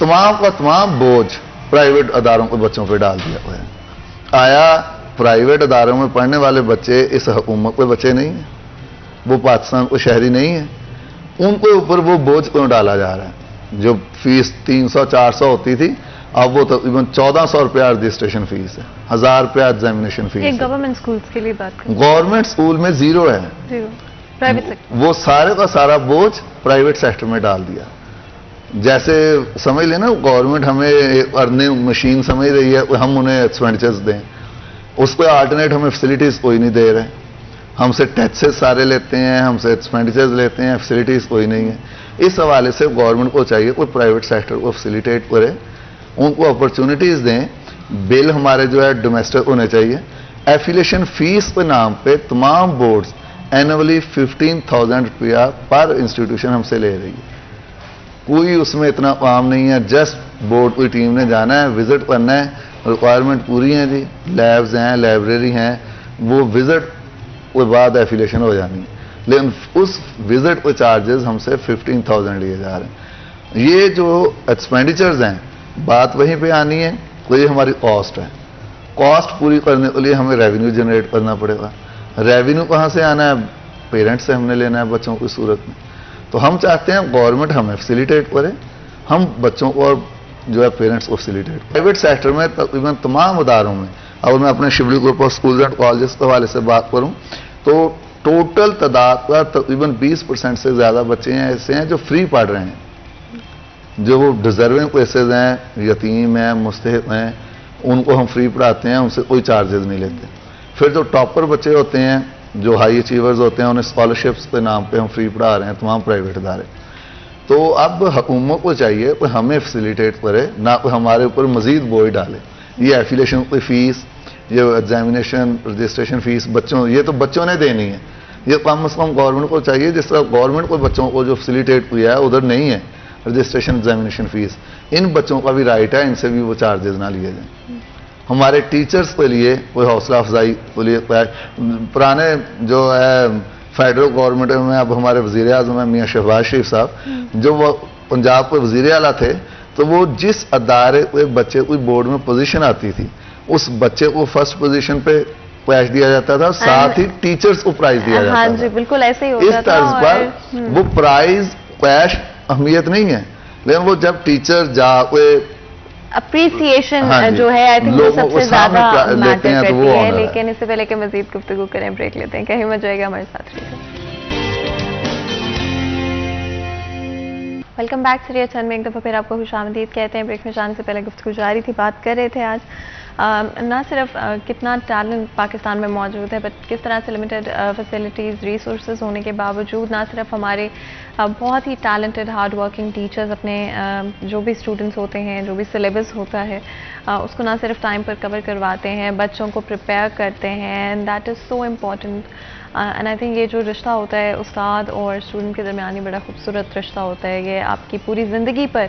तमाम का तमाम बोझ प्राइवेट अदारों के बच्चों पर डाल दिया हुआ है। आया प्राइवेट अदारों में पढ़ने वाले बच्चे इस हुकूमत के बच्चे नहीं हैं? वो पाकिस्तान को शहरी नहीं है, उनके ऊपर वो बोझ क्यों डाला जा रहा है? जो फीस 300-400 होती थी, अब वो तकरीबन 1400 रुपया रजिस्ट्रेशन फीस है, 1000 रुपया एग्जामिनेशन फीस है। गवर्नमेंट स्कूल्स के लिए बात करें, गवर्नमेंट स्कूल में जीरो है, प्राइवेट सेक्टर वो सारे का सारा बोझ प्राइवेट सेक्टर में डाल दिया। जैसे समझ लेना, गवर्नमेंट हमें अर्निंग मशीन समझ रही है, हम उन्हें एक्सपेंडिचर्स दें, उस पर अल्टरनेट हमें फैसिलिटीज कोई नहीं दे रहे। हमसे टैक्सेस सारे लेते हैं, हमसे एक्सपेंडिचर्स लेते हैं, फैसिलिटीज कोई नहीं है। इस हवाले से गवर्नमेंट को चाहिए कोई प्राइवेट सेक्टर को फैसिलिटेट करे, उनको अपॉर्चुनिटीज दें। बिल हमारे जो है डोमेस्टिक होने चाहिए। एफिलिएशन फीस के नाम पे तमाम बोर्ड्स एनुअली 15,000 रुपया पर इंस्टीट्यूशन हमसे ले रही है। कोई उसमें इतना काम नहीं है, जस्ट बोर्ड की टीम ने जाना है, विजिट करना है, रिक्वायरमेंट पूरी है जी, लैब्स हैं, लाइब्रेरी हैं, वो विजिट के बाद एफिलिएशन हो जानी है। लेकिन उस विजिट के चार्जेस हमसे 15,000 लिए जा रहे हैं। ये जो एक्सपेंडिचर्स हैं, बात वहीं पे आनी है, तो ये हमारी कॉस्ट है। कॉस्ट पूरी करने के लिए हमें रेवेन्यू जनरेट करना पड़ेगा। रेवेन्यू कहाँ से आना है? पेरेंट्स से हमने लेना है बच्चों की सूरत में। तो हम चाहते हैं गवर्नमेंट हमें फैसिलिटेट करे, हम बच्चों को और जो है पेरेंट्स को फैसिलिटेट। प्राइवेट सेक्टर में तकरीबन तमाम इदारों में, अगर मैं अपने Shivli group of schools and colleges के हवाले से बात करूं, तो टोटल तादाद का तकरीबन 20% से ज़्यादा बच्चे हैं ऐसे हैं जो फ्री पढ़ रहे हैं, जो वो डिजर्विंग प्लेसेज हैं, यतीम हैं, मुस्तहिक हैं, उनको हम फ्री पढ़ाते हैं, उनसे कोई चार्जेस नहीं लेते। फिर जो टॉपर बच्चे होते हैं, जो हाई अचीवर्स होते हैं, उन्हें स्कॉलरशिप्स के नाम पे हम फ्री पढ़ा रहे हैं तमाम प्राइवेट इदारे। तो अब हुकूमत को चाहिए कि हमें फैसिलिटेट करे, ना कि हमारे ऊपर मजीद बोझ डाले। ये एफिलिएशन की फीस, ये एग्जामिनेशन रजिस्ट्रेशन फीस बच्चों, ये तो बच्चों ने देनी है। ये कम से कम गवर्नमेंट को चाहिए, जिस तरह गवर्नमेंट को बच्चों को जो फैसिलिटेट किया है उधर नहीं है रजिस्ट्रेशन एग्जामिनेशन फीस, इन बच्चों का भी राइट है, इनसे भी वो चार्जेस ना लिए जाएं। हमारे टीचर्स के लिए कोई हौसला अफजाई के लिए, पुराने जो है फेडरल गवर्नमेंट में अब हमारे वज़ीर आज़म हैं मियाँ शहबाज शरीफ साहब, जो वो पंजाब के वज़ीर आला थे, तो वो जिस अदारे के बच्चे कोई बोर्ड में पोजीशन आती थी, उस बच्चे को फर्स्ट पोजीशन पे कैश दिया जाता था, साथ ही टीचर्स को प्राइज दिया जाता था। हाँ जी, बिल्कुल ऐसे ही होता था। इस तर्ज पर वो प्राइज कैश अहमियत नहीं है, लेकिन वो जब टीचर जाके अप्रिसिएशन जो है, आई थिंक वो सबसे ज्यादा मैटर करती है। लेकिन इससे पहले कि मजीद गुफ्तगू करें, ब्रेक लेते हैं, कहीं मत जाएगा, हमारे साथ रहिएगा। वेलकम बैक सीरिया चैनल में एक दफ़ा फिर आपको खुशामदीद कहते हैं। ब्रेक में जाने से पहले गुफ्तगू जारी थी, बात कर रहे थे आज ना सिर्फ कितना टैलेंट पाकिस्तान में मौजूद है, बट किस तरह से लिमिटेड फैसिलिटीज़ रिसोर्सेज होने के बावजूद ना सिर्फ हमारे बहुत ही टैलेंटेड हार्ड वर्किंग टीचर्स अपने जो भी स्टूडेंट्स होते हैं, जो भी सिलेबस होता है, उसको ना सिर्फ टाइम पर कवर करवाते हैं, बच्चों को प्रिपेयर करते हैं, and that is so important. And I think ये जो रिश्ता होता है उस्ताद और स्टूडेंट के दरमियान, बड़ा खूबसूरत रिश्ता होता है। ये आपकी पूरी ज़िंदगी पर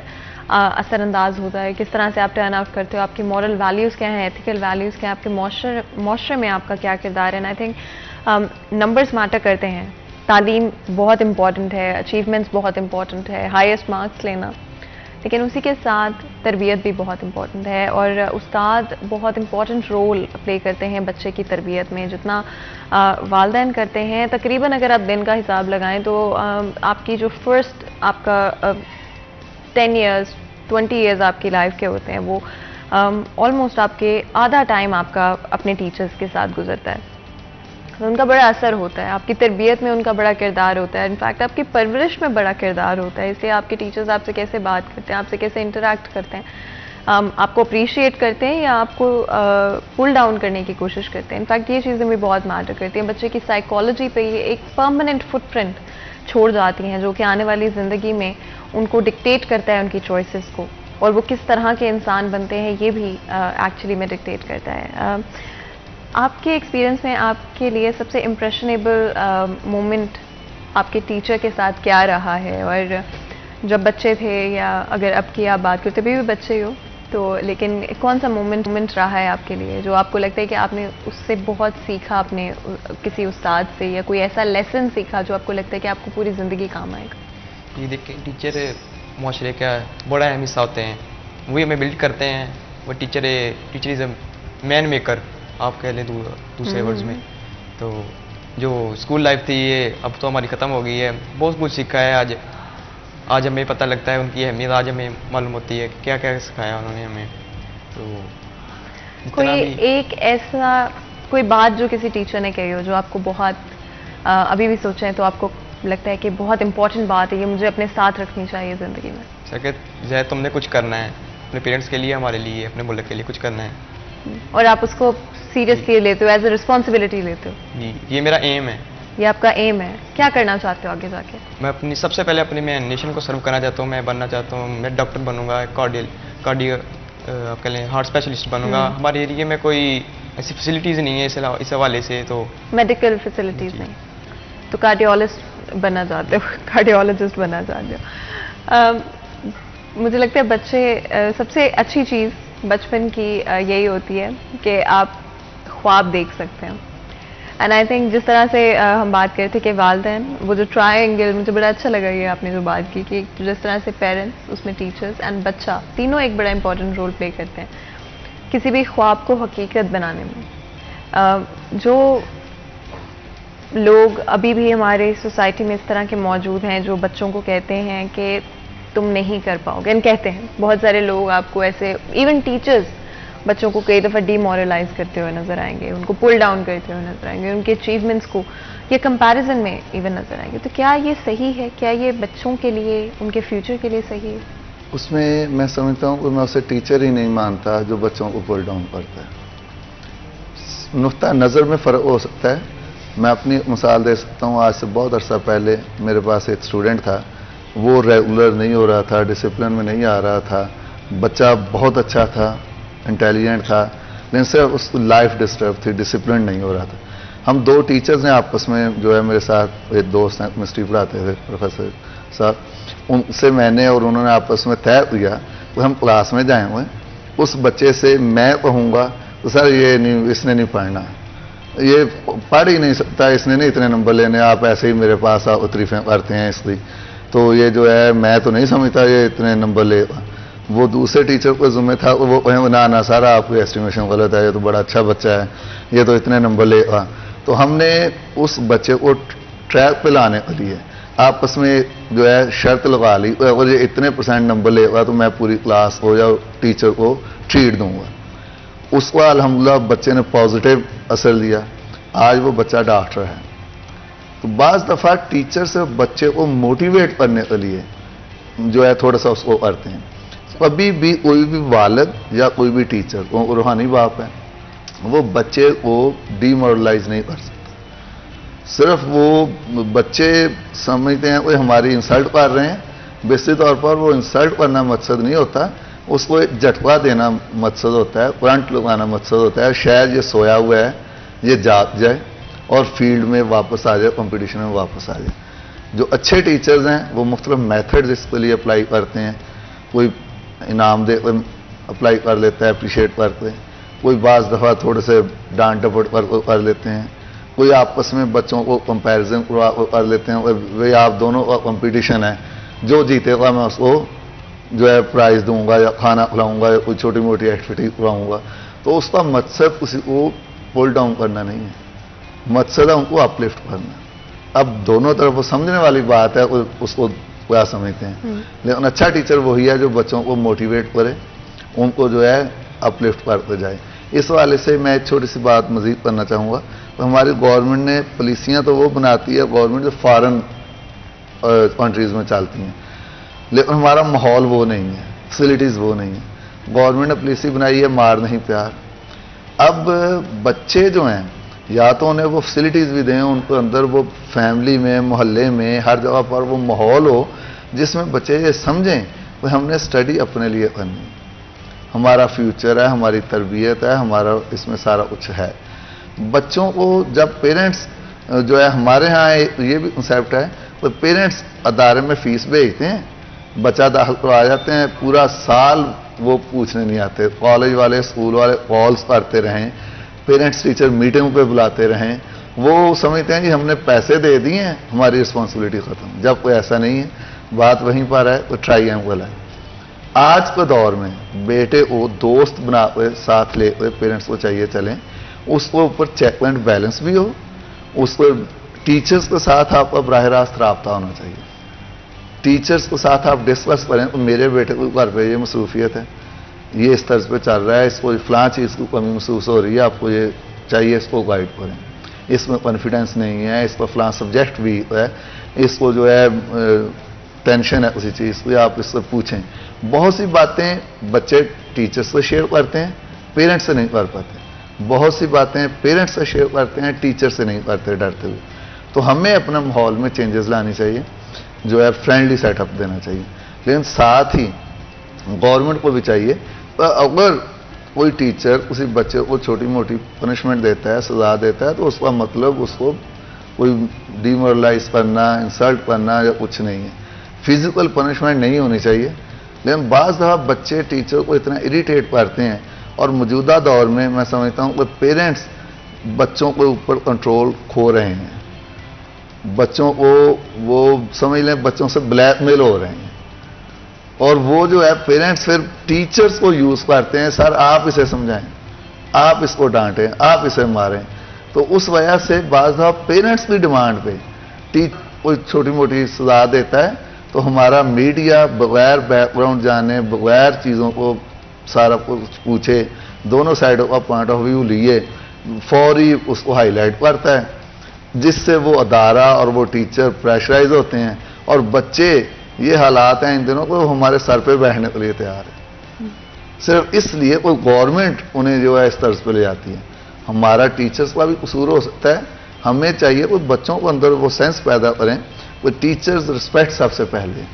असरअंदाज होता है, किस तरह से आप टर्न आउट करते हो, आपकी मॉरल वैल्यूज़ क्या हैं, एथिकल वैल्यूज़ क्या हैं, आपके माशरे में आपका क्या किरदार है। And I think numbers matter करते हैं, तालीम बहुत इंपॉर्टेंट है, अचीवमेंट्स बहुत इंपॉर्टेंट है, हाईएस्ट मार्क्स लेना, लेकिन उसी के साथ तरबियत भी बहुत इंपॉर्टेंट है। और उस्ताद बहुत इंपॉर्टेंट रोल प्ले करते हैं बच्चे की तरबियत में, जितना वालिदैन करते हैं। तकरीबन अगर आप दिन का हिसाब लगाएं तो आपकी जो फर्स्ट आपका 10 ईयर्स 20 ईयर्स आपकी लाइफ के होते हैं, वो ऑलमोस्ट आपके आधा टाइम आपका अपने टीचर्स के साथ गुजरता है। तो उनका बड़ा असर होता है, आपकी तरबियत में उनका बड़ा किरदार होता है, इनफैक्ट आपकी परवरिश में बड़ा किरदार होता है। इसलिए आपके टीचर्स आपसे कैसे बात करते हैं, आपसे कैसे इंटरेक्ट करते हैं, आपको अप्रिशिएट करते हैं या आपको पुल डाउन करने की कोशिश करते हैं। इनफैक्ट ये चीज़ें भी बहुत मैटर करती हैं। बच्चे की साइकोलॉजी पे ये एक परमानेंट फुटप्रिंट छोड़ जाती हैं, जो कि आने वाली ज़िंदगी में उनको डिक्टेट करता है उनकी चॉइसेस को, और वो किस तरह के इंसान बनते हैं ये भी एक्चुअली में डिक्टेट करता है। आपके एक्सपीरियंस में आपके लिए सबसे इम्प्रेशनेबल मोमेंट आपके टीचर के साथ क्या रहा है? और जब बच्चे थे या अगर अब की आप बात करते भी बच्चे हो तो, लेकिन कौन सा मोमेंट रहा है आपके लिए जो आपको लगता है कि आपने उससे बहुत सीखा, अपने किसी उस्ताद से, या कोई ऐसा लेसन सीखा जो आपको लगता है कि आपको पूरी ज़िंदगी काम आएगा? ये देखिए, टीचर माशरे का बड़ा अहम हिस्सा होते हैं, वही हमें बिल्ड करते हैं। वो teacher is a man maker, आप कह लें दूसरे वर्ड्स में। तो जो स्कूल लाइफ थी ये अब तो हमारी ख़त्म हो गई है। बहुत कुछ सीखा है आज। आज हमें पता लगता है उनकी अहमियत, आज हमें मालूम होती है क्या क्या सिखाया उन्होंने हमें। तो कोई जितना भी एक ऐसा कोई बात जो किसी टीचर ने कही हो जो आपको बहुत अभी भी सोचें तो आपको लगता है कि बहुत इंपॉर्टेंट बात है, ये मुझे अपने साथ रखनी चाहिए ज़िंदगी में? सके जय तुमने कुछ करना है अपने पेरेंट्स के लिए, हमारे लिए, अपने मुल्क के लिए कुछ करना है। और आप उसको सीरियसली लेते हो, एज ए रिस्पॉन्सिबिलिटी लेते हो? जी, ये मेरा एम है। ये आपका एम है? क्या करना चाहते हो आगे जाके? मैं अपनी सबसे पहले अपनी मैं नेशन को सर्व करना चाहता हूँ। मैं बनना चाहता हूँ, मैं डॉक्टर बनूंगा, कार्डियो आप कह लें हार्ट स्पेशलिस्ट बनूंगा। हमारे एरिया में कोई ऐसी फैसिलिटीज़ नहीं है इस हवाले से, तो मेडिकल फैसिलिटीज़ नहीं, तो कार्डियोलॉजिस्ट बनना चाहते हो, कार्डियोलॉजिस्ट बनना चाहते हो। मुझे लगता है बच्चे सबसे अच्छी चीज़ बचपन की यही होती है कि आप ख्वाब देख सकते हैं। एंड आई थिंक जिस तरह से हम बात करते थे कि वालिदैन, वो जो ट्रायंगल, मुझे बड़ा अच्छा लगा ये आपने जो बात की कि जिस तरह से पेरेंट्स, उसमें टीचर्स एंड बच्चा, तीनों एक बड़ा इंपॉर्टेंट रोल प्ले करते हैं किसी भी ख्वाब को हकीकत बनाने में। जो लोग अभी भी हमारे सोसाइटी में इस तरह के मौजूद हैं जो बच्चों को कहते हैं कि तुम नहीं कर पाओगे, एंड कहते हैं बहुत सारे लोग आपको ऐसे, इवन टीचर्स बच्चों को कई दफ़ा डीमोरलाइज करते हुए नजर आएंगे, उनको पुल डाउन करते हुए नजर आएंगे, उनके अचीवमेंट्स को ये कंपैरिजन में इवन नजर आएंगे। तो क्या ये सही है? क्या ये बच्चों के लिए, उनके फ्यूचर के लिए सही है? उसमें मैं समझता हूँ कि मैं उसे टीचर ही नहीं मानता जो बच्चों को पुल डाउन करता है। नुक्ता नज़र में फ़र्क हो सकता है। मैं अपनी मिसाल दे सकता हूँ। आज से बहुत अरसा पहले मेरे पास एक स्टूडेंट था, वो रेगुलर नहीं हो रहा था, डिसिप्लिन में नहीं आ रहा था, बच्चा बहुत अच्छा था, इंटेलिजेंट था, लेकिन सिर्फ उसकी लाइफ डिस्टर्ब थी, डिसिप्लिन नहीं हो रहा था। हम दो टीचर्स हैं आपस में, जो है मेरे साथ एक दोस्त हैं, केमिस्ट्री पढ़ाते थे, प्रोफेसर साहब, उनसे मैंने और उन्होंने आपस में तय किया कि हम क्लास में जाए हुए, उस बच्चे से मैं कहूँगा तो सर ये नहीं, इसने नहीं पढ़ना, ये पढ़ ही नहीं सकता, इसने नहीं इतने नंबर लेने, आप ऐसे ही मेरे पास आओ तरीफें करते हैं इसलिए, तो ये जो है मैं तो नहीं समझता ये इतने नंबर लेगा। वो दूसरे टीचर को जिम्मे था, वो ना सारा आपकी एस्टिमेशन गलत है, ये तो बड़ा अच्छा बच्चा है, ये तो इतने नंबर लेगा। तो हमने उस बच्चे को ट्रैक पे लाने के लिए आपस में जो है शर्त लगा ली, अगर ये इतने % नंबर लेगा तो मैं पूरी क्लास को या टीचर को ट्रीट दूंगा। उसको अल्हम्दुलिल्लाह बच्चे ने पॉजिटिव असर लिया, आज वो बच्चा डॉक्टर है। तो बाज़ दफ़ा टीचर से बच्चे को मोटिवेट करने के लिए जो है थोड़ा सा उसको करते हैं। कभी भी कोई भी वालिद या कोई भी टीचर, वो रूहानी बाप है, वो बच्चे को डीमोरलाइज नहीं कर सकता। सिर्फ वो बच्चे समझते हैं कोई हमारी इंसल्ट कर रहे हैं, बेसिक तौर पर वो इंसल्ट करना मकसद नहीं होता, उसको एक झटका देना मकसद होता है, करंट लगाना मकसद होता है, शायद ये सोया हुआ है, ये जाग जाए और फील्ड में वापस आ जाए, कंपटीशन में वापस आ जाए। जो अच्छे टीचर्स हैं वो मुख्तलिफ मेथड्स इसके लिए अप्लाई करते हैं, कोई इनाम दे अप्लाई कर लेता है, अप्रिशिएट करते हैं, कोई बाज़ दफ़ा थोड़े से डांट डपट कर लेते हैं, कोई आपस में बच्चों को कंपैरिजन कर लेते हैं, वे आप दोनों का कंपटीशन है, जो जीतेगा मैं उसको जो है प्राइज़ दूंगा या खाना खिलाऊंगा या कोई छोटी मोटी एक्टिविटी कराऊंगा। तो उसका मकसद किसी को पुल डाउन करना नहीं है, मकसद है उनको अपलिफ्ट करना। अब दोनों तरफ वो समझने वाली बात है, उसको क्या समझते हैं, लेकिन अच्छा टीचर वही है जो बच्चों को मोटिवेट करे, उनको जो है अपलिफ्ट करते जाए। इस वाले से मैं एक छोटी सी बात मजीद करना चाहूँगा। तो हमारी गवर्नमेंट ने पॉलिसियाँ तो वो बनाती है गवर्नमेंट जो फॉरेन कंट्रीज़ में चलती हैं, लेकिन हमारा माहौल वो नहीं है, फैसिलिटीज़ वो नहीं है। गवर्नमेंट ने पॉलिसी बनाई है मार नहीं प्यार। अब बच्चे जो हैं या तो उन्हें वो फैसिलिटीज़ भी दें, उनको अंदर वो फैमिली में, मोहल्ले में, हर जगह पर वो माहौल हो जिसमें बच्चे ये समझें कि हमने स्टडी अपने लिए करनी, हमारा फ्यूचर है, हमारी तरबियत है, हमारा इसमें सारा कुछ है। बच्चों को जब पेरेंट्स जो है, हमारे यहाँ ये भी कंसेप्ट है, तो पेरेंट्स अदारे में फ़ीस भेजते हैं, बच्चा दाखिल करवा जाते हैं, पूरा साल वो पूछने नहीं आते, कॉलेज वाले स्कूल वाले कॉल्स करते रहें, पेरेंट्स टीचर मीटिंग पे बुलाते रहें, वो समझते हैं कि हमने पैसे दे दिए हैं, हमारी रिस्पॉन्सिबिलिटी ख़त्म। जब कोई ऐसा नहीं है, बात वहीं पर है, तो ट्रायंगल है। आज के दौर में बेटे को दोस्त बना के साथ ले पेरेंट्स को चाहिए चलें, उसके ऊपर चेक एंड बैलेंस भी हो, उसको टीचर्स के साथ आपका बराह रास्त रब्ता होना चाहिए। टीचर्स के साथ आप डिस्कस करें तो मेरे बेटे को घर पे ये मसरूफियत है, ये इस तर्ज पे चल रहा है, इसको फलां चीज़ की कमी महसूस हो रही है, आपको ये चाहिए, इसको गाइड करें। इसमें कॉन्फिडेंस नहीं है, इसको फलां सब्जेक्ट भी है, इसको जो है टेंशन है उसी चीज़ की, आप इससे पूछें। बहुत सी बातें बच्चे टीचर्स से शेयर करते हैं, पेरेंट्स से नहीं कर पाते। बहुत सी बातें पेरेंट्स से शेयर करते हैं, टीचर से नहीं करते डरते हुए। तो हमें अपने माहौल में चेंजेस लानी चाहिए, जो है फ्रेंडली सेटअप देना चाहिए। लेकिन साथ ही गवर्नमेंट को भी चाहिए, अगर कोई टीचर उसी बच्चे को छोटी मोटी पनिशमेंट देता है, सजा देता है, तो उसका मतलब उसको कोई डिमोरलाइज करना, इंसल्ट करना या कुछ नहीं है। फिजिकल पनिशमेंट नहीं होनी चाहिए। लेकिन बाज़ दफ़ा बच्चे टीचर को इतना इरिटेट करते हैं, और मौजूदा दौर में मैं समझता हूँ कि पेरेंट्स बच्चों के ऊपर कंट्रोल खो रहे हैं। बच्चों को वो समझ लें बच्चों से ब्लैकमेल हो रहे हैं, और वो जो है पेरेंट्स फिर टीचर्स को यूज़ करते हैं, सर आप इसे समझाएं, आप इसको डांटें, आप इसे मारें। तो उस वजह से बाज़ दफ़ा पेरेंट्स की डिमांड पे कोई छोटी मोटी सजा देता है, तो हमारा मीडिया बगैर बैकग्राउंड जाने, बगैर चीज़ों को सारा कुछ पूछे, दोनों साइडों का पॉइंट ऑफ व्यू लिए फौरी उसको हाईलाइट करता है, जिससे वो अदारा और वो टीचर प्रेशराइज होते हैं। और बच्चे, ये हालात हैं इन दिनों को, हमारे सर पे बैठने के लिए तैयार है, सिर्फ इसलिए कोई गवर्नमेंट उन्हें जो है इस तर्ज पे ले जाती है। हमारा टीचर्स का भी कसूर हो सकता है। हमें चाहिए कोई बच्चों को अंदर वो सेंस पैदा करें, कोई टीचर्स रिस्पेक्ट सबसे पहले।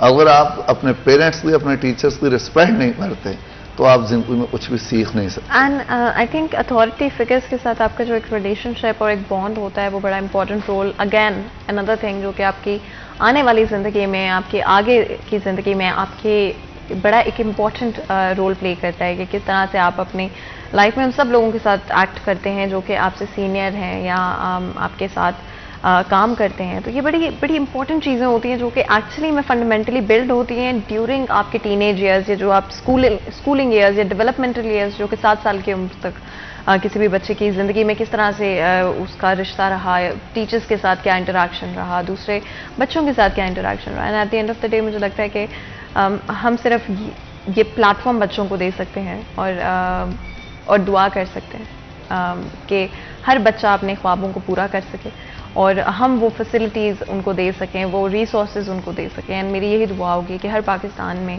अगर आप अपने पेरेंट्स की, अपने टीचर्स की रिस्पेक्ट नहीं करते, तो आप जिंदगी में कुछ भी सीख नहीं सकते। And I think authority figures के साथ आपका जो एक रिलेशनशिप और एक बॉन्ड होता है, वो बड़ा important role, again another thing, जो कि आपकी आने वाली ज़िंदगी में, आपके आगे की ज़िंदगी में आपके बड़ा एक इम्पॉर्टेंट रोल प्ले करता है कि किस तरह से आप अपनी लाइफ में उन सब लोगों के साथ एक्ट करते हैं जो कि आपसे सीनियर हैं या आपके साथ काम करते हैं। तो ये बड़ी बड़ी इंपॉर्टेंट चीज़ें होती हैं जो कि एक्चुअली में फंडामेंटली बिल्ड होती हैं ड्यूरिंग आपके टीनेज ईयर्स, या जो आप स्कूलिंग ईयर्स या डेवलपमेंटल ईयर्स, जो कि 7 साल की उम्र तक किसी भी बच्चे की ज़िंदगी में किस तरह से उसका रिश्ता रहा, टीचर्स के साथ क्या इंटरेक्शन रहा, दूसरे बच्चों के साथ क्या इंटरेक्शन रहा। And at the end of the day मुझे लगता है कि हम सिर्फ ये प्लेटफॉर्म बच्चों को दे सकते हैं और दुआ कर सकते हैं कि हर बच्चा अपने ख्वाबों को पूरा कर सके, और हम वो फैसिलिटीज़ उनको दे सकें, वो रिसोर्सेज उनको दे सकें। एंड मेरी यही दुआ होगी कि हर पाकिस्तान में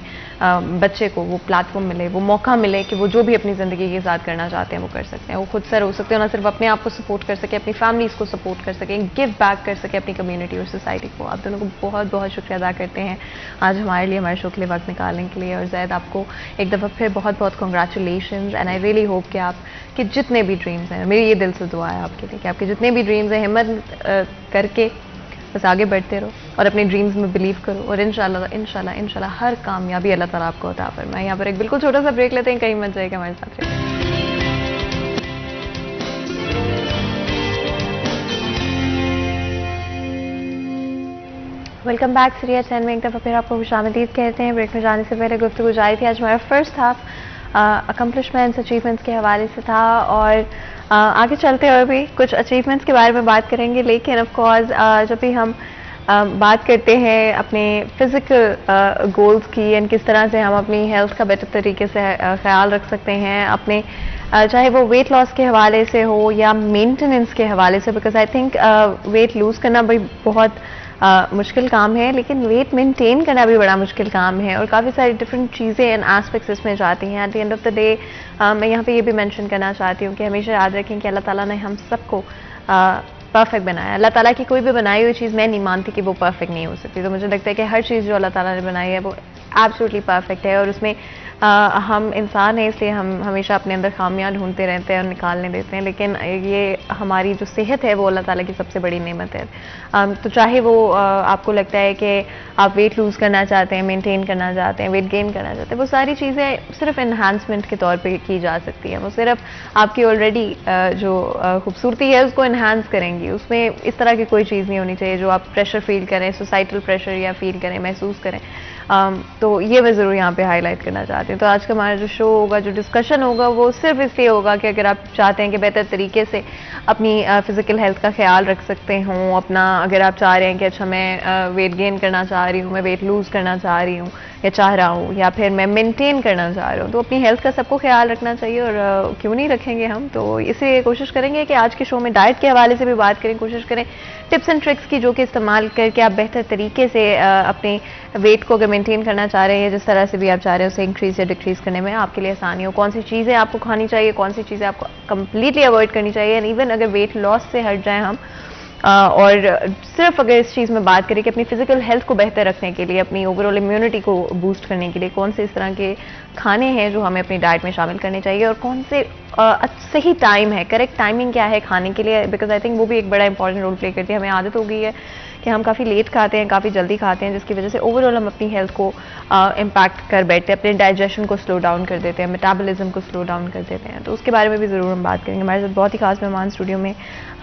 बच्चे को वो प्लेटफॉर्म मिले, वो मौका मिले कि वो जो भी अपनी ज़िंदगी के साथ करना चाहते हैं वो कर सकते हैं। वो खुद से हो सकते हैं, ना सिर्फ अपने आप को सपोर्ट कर सके, अपनी फैमिलीज़ को सपोर्ट कर सकें, गिव बैक कर सके अपनी कम्युनिटी और सोसाइटी को। आप दोनों को बहुत बहुत शुक्रिया अदा करते हैं आज हमारे लिए, हमारे शो के लिए वक्त निकालने के लिए। और ज़ैद, आपको एक दफ़ा फिर बहुत बहुत congratulation, and I really hope कि आपके जितने भी ड्रीम्स हैं, मेरी ये दिल से दुआ है आपके लिए कि आपके जितने भी ड्रीम्स हैं, हिम्मत करके बस आगे बढ़ते रहो और अपने ड्रीम्स में बिलीव करो, और इंशाल्लाह हर कामयाबी अल्लाह ताला आपको अता फरमाए। यहाँ पर एक बिल्कुल छोटा सा ब्रेक लेते हैं, कहीं मत जाइएगा, हमारे साथ रहिए। वेलकम बैक सीरिया 10 में एक दफ़ा फिर आपको खुशामदीद कहते हैं। ब्रेक में जाने से पहले गुफ्तगू जारी थी, आज हमारा फर्स्ट हाफ अकम्पलिशमेंट्स, अचीवमेंट्स के हवाले से था, और आगे चलते हुए भी कुछ अचीवमेंट्स के बारे में बात करेंगे। लेकिन ऑफ कोर्स जब भी हम बात करते हैं अपने फिज़िकल गोल्स की, एंड किस तरह से हम अपनी हेल्थ का बेटर तरीके से ख्याल रख सकते हैं अपने, चाहे वो वेट लॉस के हवाले से हो या मेंटेनेंस के हवाले से, because I think weight lose करना भाई बहुत मुश्किल काम है, लेकिन वेट मेंटेन करना भी बड़ा मुश्किल काम है, और काफ़ी सारी डिफरेंट चीज़ें एंड एस्पेक्ट्स इसमें जाती हैं। At the end of the day मैं यहाँ पे ये भी मेंशन करना चाहती हूँ कि हमेशा याद रखें कि अल्लाह ताला ने हम सबको परफेक्ट बनाया। अल्लाह ताला की कोई भी बनाई हुई चीज़ मैं नहीं मानती कि वो परफेक्ट नहीं हो सकती। तो मुझे लगता है कि हर चीज़ जो अल्लाह ताला ने बनाई है वो एब्सोल्युटली परफेक्ट है, और उसमें हम इंसान हैं इसलिए हम हमेशा अपने अंदर खामियां ढूंढते रहते हैं और निकालने देते हैं, लेकिन ये हमारी जो सेहत है वो अल्लाह ताला की सबसे बड़ी नेमत है। तो चाहे वो आपको लगता है कि आप वेट लूज़ करना चाहते हैं, मेंटेन करना चाहते हैं, वेट गेन करना चाहते हैं, वो सारी चीज़ें सिर्फ इन्हांसमेंट के तौर पे की जा सकती है। वो सिर्फ आपकी ऑलरेडी जो खूबसूरती है उसको इन्हांस करेंगी। उसमें इस तरह की कोई चीज़ नहीं होनी चाहिए जो आप प्रेशर फील करें, सोसाइटल प्रेशर या फील करें, महसूस करें। तो ये मैं ज़रूर यहाँ पे हाईलाइट करना चाहती हूँ। तो आज का हमारा जो शो होगा, जो डिस्कशन होगा, वो सिर्फ इसलिए होगा कि अगर आप चाहते हैं कि बेहतर तरीके से अपनी फिज़िकल हेल्थ का ख्याल रख सकते हों, अपना अगर आप चाह रहे हैं कि अच्छा मैं वेट गेन करना चाह रही हूँ, मैं वेट लूज़ करना चाह रही हूँ या चाह रहा हूँ, या फिर मैं मेंटेन करना चाह रहा हूँ, तो अपनी हेल्थ का सबको ख्याल रखना चाहिए। और क्यों नहीं रखेंगे हम, तो इसलिए कोशिश करेंगे कि आज के शो में डाइट के हवाले से भी बात करें, कोशिश करें टिप्स एंड ट्रिक्स की, जो कि इस्तेमाल करके आप बेहतर तरीके से अपने वेट को अगर मेंटेन करना चाह रहे हैं, जिस तरह से भी आप चाह रहे हैं उसे इंक्रीज या डिक्रीज करने में आपके लिए आसानी हो, कौन सी चीज़ें आपको खानी चाहिए, कौन सी चीज़ें आपको कंप्लीटली अवॉइड करनी चाहिए। एंड इवन अगर वेट लॉस से हट जाएं हम और सिर्फ अगर इस चीज़ में बात करें कि अपनी फिजिकल हेल्थ को बेहतर रखने के लिए, अपनी ओवरऑल इम्यूनिटी को बूस्ट करने के लिए कौन से इस तरह के खाने हैं जो हमें अपनी डाइट में शामिल करने चाहिए, और कौन से सही टाइम है, करेक्ट टाइमिंग क्या है खाने के लिए, बिकॉज आई थिंक वो भी एक बड़ा इंपॉर्टेंट रोल प्ले करती है। हमें आदत हो गई है कि हम काफ़ी लेट खाते हैं, काफ़ी जल्दी खाते हैं, जिसकी वजह से ओवरऑल हम अपनी हेल्थ को इम्पैक्ट कर बैठते हैं, अपने डाइजेशन को स्लो डाउन कर देते हैं, मेटाबॉलिज्म को स्लो डाउन कर देते हैं। तो उसके बारे में भी ज़रूर हम बात करेंगे। हमारे साथ बहुत ही खास मेहमान स्टूडियो में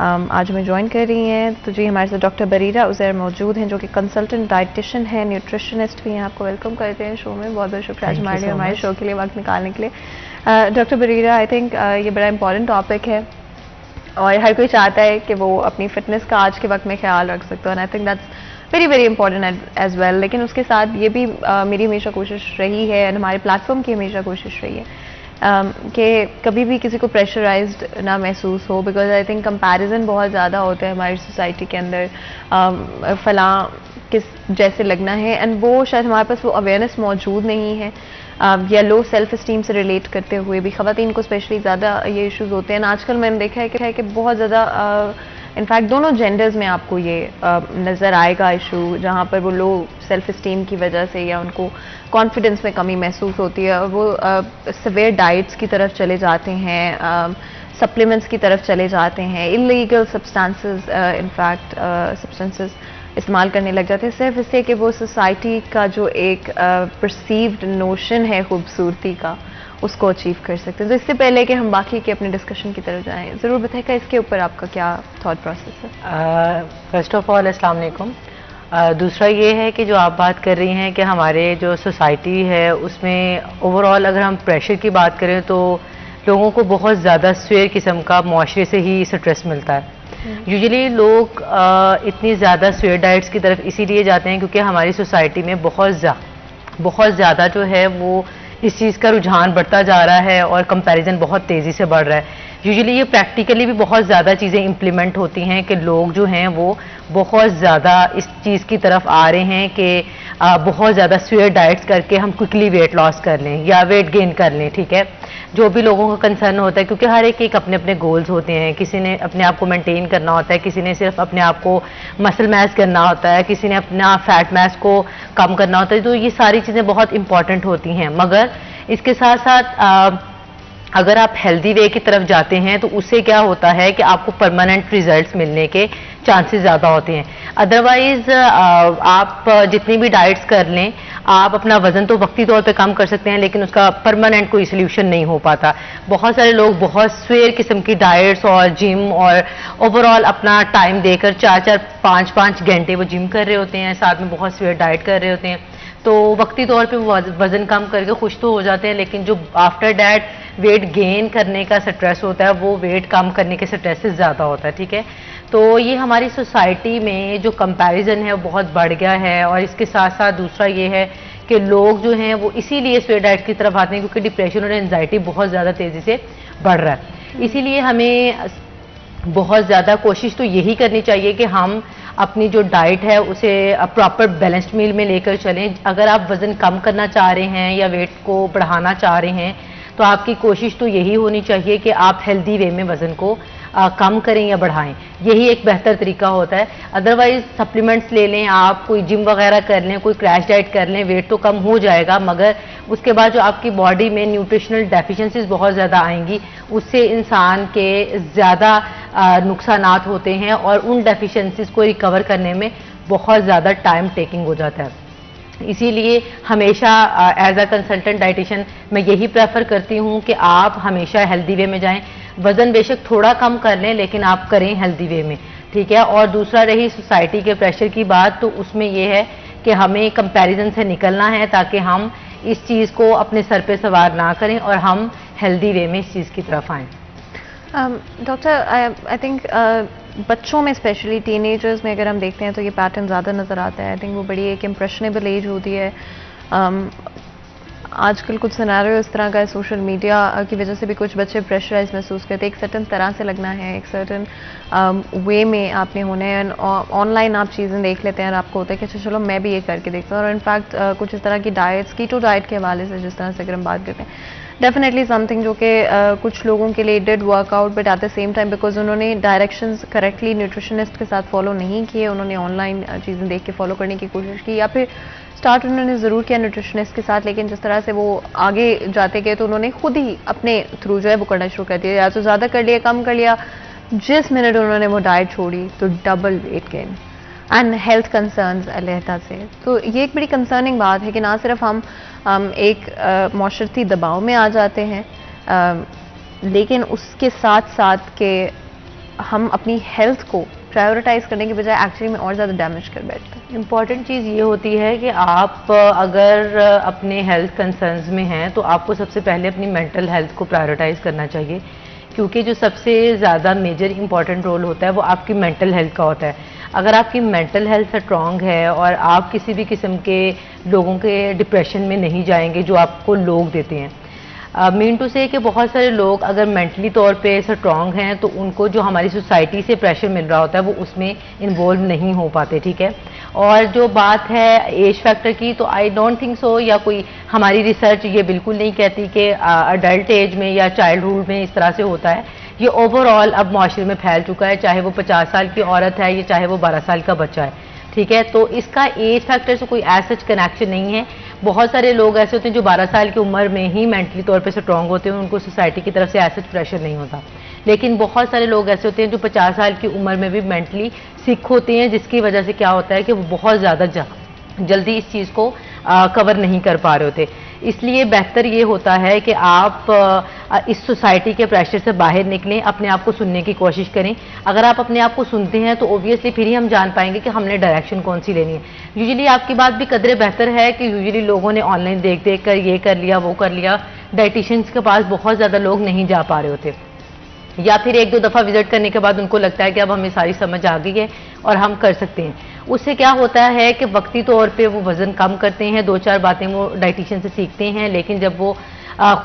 आज हमें ज्वाइन कर रही हैं। तो जी हमारे साथ डॉक्टर बरीरा उज़ैर मौजूद हैं, जो कि कंसल्टेंट डाइटिशियन है, न्यूट्रिशनिस्ट भी हैं। आपको वेलकम करते हैं शो में, बहुत बहुत शुक्रिया आज हमारे शो के लिए वक्त निकालने के लिए। डॉक्टर बरीरा, आई थिंक ये बड़ा इंपॉर्टेंट टॉपिक है और हर कोई चाहता है कि वो अपनी फिटनेस का आज के वक्त में ख्याल रख सकता है, and I think that's very very important as well. लेकिन उसके साथ ये भी मेरी हमेशा कोशिश रही है, एंड हमारे प्लेटफॉर्म की हमेशा कोशिश रही है कि कभी भी किसी को प्रेशराइज्ड ना महसूस हो, बिकॉज आई थिंक कंपैरिजन बहुत ज़्यादा होता है हमारी सोसाइटी के अंदर, फलां किस जैसे लगना है, एंड वो शायद हमारे पास वो अवेयरनेस मौजूद नहीं है, या लो सेल्फ इस्टीम से रिलेट करते हुए भी ख़वातीन को स्पेशली ज़्यादा ये इश्यूज़ होते हैं। आजकल मैंने देखा है कि बहुत ज़्यादा इनफैक्ट दोनों जेंडर्स में आपको ये नज़र आएगा इशू, जहाँ पर वो लो सेल्फ इस्टीम की वजह से या उनको कॉन्फिडेंस में कमी महसूस होती है और वो सवेयर डाइट्स की तरफ चले जाते हैं, सप्लीमेंट्स की तरफ चले जाते हैं, इलीगल सब्सटेंसेस इनफैक्ट सब्सटेंसेस इस्तेमाल करने लग जाते हैं, सिर्फ इससे कि वो सोसाइटी का जो एक परसीव्ड नोशन है खूबसूरती का, उसको अचीव कर सकते हैं। तो इससे पहले कि हम बाकी के अपने डिस्कशन की तरफ जाएं, ज़रूर बताइएगा इसके ऊपर आपका क्या थॉट प्रोसेस है। फर्स्ट ऑफ ऑल अस्सलाम वालेकुम। दूसरा ये है कि जो आप बात कर रही हैं कि हमारे जो सोसाइटी है उसमें ओवरऑल अगर हम प्रेशर की बात करें तो लोगों को बहुत ज़्यादा स्वेयर किस्म का मुआशरे से ही स्ट्रेस मिलता है। यूजुअली लोग इतनी ज़्यादा स्वेयर डाइट्स की तरफ इसीलिए जाते हैं क्योंकि हमारी सोसाइटी में बहुत ज़्यादा जो है वो इस चीज़ का रुझान बढ़ता जा रहा है और कंपैरिजन बहुत तेज़ी से बढ़ रहा है। यूजुअली ये प्रैक्टिकली भी बहुत ज़्यादा चीज़ें इम्प्लीमेंट होती हैं कि लोग जो हैं वो बहुत ज़्यादा इस चीज़ की तरफ आ रहे हैं कि बहुत ज़्यादा स्वेयर डाइट्स करके हम क्विकली वेट लॉस कर लें या वेट गेन कर लें, ठीक है। जो भी लोगों का कंसर्न होता है, क्योंकि हर एक अपने अपने गोल्स होते हैं, किसी ने अपने आप को मेंटेन करना होता है, किसी ने सिर्फ अपने आप को मसल मैस करना होता है, किसी ने अपना फैट मैस को कम करना होता है। तो ये सारी चीज़ें बहुत इंपॉर्टेंट होती हैं, मगर इसके साथ साथ अगर आप हेल्दी वे की तरफ जाते हैं तो उससे क्या होता है कि आपको परमानेंट रिजल्ट्स मिलने के चांसेस ज़्यादा होते हैं। अदरवाइज आप जितनी भी डाइट्स कर लें, आप अपना वजन तो वक्ती तौर पे कम कर सकते हैं, लेकिन उसका परमानेंट कोई सोल्यूशन नहीं हो पाता। बहुत सारे लोग बहुत स्वेयर किस्म की डाइट्स और जिम और ओवरऑल अपना टाइम देकर 4-4, 5-5 घंटे वो जिम कर रहे होते हैं, साथ में बहुत स्वेयर डाइट कर रहे होते हैं, तो वक्ती तौर पे वज़न कम करके खुश तो हो जाते हैं, लेकिन जो आफ्टर डैट वेट गेन करने का स्ट्रेस होता है वो वेट कम करने के स्ट्रेस से ज़्यादा होता है, ठीक है। तो ये हमारी सोसाइटी में जो कंपैरिजन है वो बहुत बढ़ गया है, और इसके साथ साथ दूसरा ये है कि लोग जो हैं वो इसीलिए स्वेयर डाइट की तरफ आते हैं क्योंकि डिप्रेशन और एंजाइटी बहुत ज़्यादा तेज़ी से बढ़ रहा है। इसीलिए हमें बहुत ज़्यादा कोशिश तो यही करनी चाहिए कि हम अपनी जो डाइट है उसे प्रॉपर बैलेंस्ड मील में लेकर चलें। अगर आप वज़न कम करना चाह रहे हैं या वेट को बढ़ाना चाह रहे हैं तो आपकी कोशिश तो यही होनी चाहिए कि आप हेल्दी वे में वज़न को कम करें या बढ़ाएं, यही एक बेहतर तरीका होता है। अदरवाइज सप्लीमेंट्स ले लें, आप कोई जिम वगैरह कर लें, कोई क्रैश डाइट कर लें, वेट तो कम हो जाएगा, मगर उसके बाद जो आपकी बॉडी में न्यूट्रिशनल डेफिशिएंसीज बहुत ज़्यादा आएंगी, उससे इंसान के ज़्यादा नुकसानात होते हैं और उन डेफिशिएंसीज को रिकवर करने में बहुत ज़्यादा टाइम टेकिंग हो जाता है। इसीलिए हमेशा एज अ कंसल्टेंट डाइटिशियन मैं यही प्रेफर करती हूँ कि आप हमेशा हेल्दी वे में जाएं। वज़न बेशक थोड़ा कम कर लें, लेकिन आप करें हेल्दी वे में, ठीक है। और दूसरा रही सोसाइटी के प्रेशर की बात, तो उसमें यह है कि हमें कंपैरिजन से निकलना है ताकि हम इस चीज़ को अपने सर पे सवार ना करें और हम हेल्दी वे में इस चीज़ की तरफ आएँ। डॉक्टर, आई थिंक बच्चों में स्पेशली टीनेजर्स में अगर हम देखते हैं तो ये पैटर्न ज़्यादा नज़र आता है। आई थिंक वो बड़ी एक इम्प्रेशनेबल एज होती है। आजकल कुछ सिनेरियो इस तरह का है, सोशल मीडिया की वजह से भी कुछ बच्चे प्रेशराइज महसूस करते हैं, एक सर्टन तरह से लगना है, एक सर्टन वे में आपने होना है। ऑनलाइन आप चीज़ें देख लेते हैं और आपको होता है कि अच्छा चलो मैं भी ये करके देखता हूँ। और इनफैक्ट कुछ इस तरह की डाइट्स, कीटो डाइट के हवाले से जिस तरह से अगर हम बात करते हैं, डेफिनेटली समथिंग जो कि कुछ लोगों के लिए did workout, but at the same time because उन्होंने डायरेक्शंस करेक्टली न्यूट्रिशनिस्ट के साथ फॉलो नहीं किए, उन्होंने ऑनलाइन चीज़ें देख के फॉलो करने की कोशिश की, या फिर स्टार्ट उन्होंने ज़रूर किया न्यूट्रिशनिस्ट के साथ, लेकिन जिस तरह से वो आगे जाते गए तो उन्होंने खुद ही अपने थ्रू जो है वो करना शुरू कर दिया, या तो ज़्यादा कर लिया, कम कर लिया। जिस मिनट उन्होंने वो डाइट छोड़ी तो double weight gain and health concerns अलहदा से। तो ये एक बड़ी कंसर्निंग बात है कि ना सिर्फ हम एक मौशरती दबाव में आ जाते हैं, लेकिन उसके साथ साथ के हम अपनी हेल्थ को प्रायोरिटाइज करने के बजाय एक्चुअली में और ज़्यादा डैमेज कर बैठते हैं। इम्पॉर्टेंट चीज़ ये होती है कि आप अगर अपने हेल्थ कंसर्न्स में हैं तो आपको सबसे पहले अपनी मेंटल हेल्थ को प्रायोरिटाइज करना चाहिए, क्योंकि जो सबसे ज़्यादा मेजर इंपॉर्टेंट रोल होता है वो आपकी मेंटल हेल्थ का होता है। अगर आपकी मेंटल हेल्थ स्ट्रॉन्ग है और आप किसी भी किस्म के लोगों के डिप्रेशन में नहीं जाएंगे जो आपको लोग देते हैं। मीन टू से कि बहुत सारे लोग अगर मेंटली तौर पे स्ट्रॉन्ग हैं तो उनको जो हमारी सोसाइटी से प्रेशर मिल रहा होता है वो उसमें इन्वॉल्व नहीं हो पाते, ठीक है। और जो बात है एज फैक्टर की, तो आई डोंट थिंक सो, या कोई हमारी रिसर्च ये बिल्कुल नहीं कहती कि अडल्ट एज में या चाइल्डहुड में इस तरह से होता है। ये ओवरऑल अब माशरे में फैल चुका है, चाहे वो 50 साल की औरत है या चाहे वो 12 साल का बच्चा है, ठीक है। तो इसका एज फैक्टर से कोई सच कनेक्शन नहीं है। बहुत सारे लोग ऐसे होते हैं जो 12 साल की उम्र में ही मेंटली तौर पे स्ट्रॉन्ग होते हैं, उनको सोसाइटी की तरफ से सच प्रेशर नहीं होता। लेकिन बहुत सारे लोग ऐसे होते हैं जो 50 साल की उम्र में भी मेंटली सिक होते हैं, जिसकी वजह से क्या होता है कि वो बहुत ज़्यादा जल्दी इस चीज़ को कवर नहीं कर पा रहे होते। इसलिए बेहतर ये होता है कि आप इस सोसाइटी के प्रेशर से बाहर निकलें, अपने आप को सुनने की कोशिश करें। अगर आप अपने आप को सुनते हैं तो ऑब्वियसली फिर ही हम जान पाएंगे कि हमने डायरेक्शन कौन सी लेनी है। यूजुअली आपकी बात भी कदरे बेहतर है कि यूजुअली लोगों ने ऑनलाइन देख देख कर ये कर लिया वो कर लिया, डाइटिशियंस के पास बहुत ज़्यादा लोग नहीं जा पा रहे होते, या फिर एक दो दफ़ा विजिट करने के बाद उनको लगता है कि अब हमें सारी समझ आ गई है और हम कर सकते हैं। उससे क्या होता है कि वक्ती तौर पे वो वज़न कम करते हैं, 2-4 बातें वो डाइटिशियन से सीखते हैं, लेकिन जब वो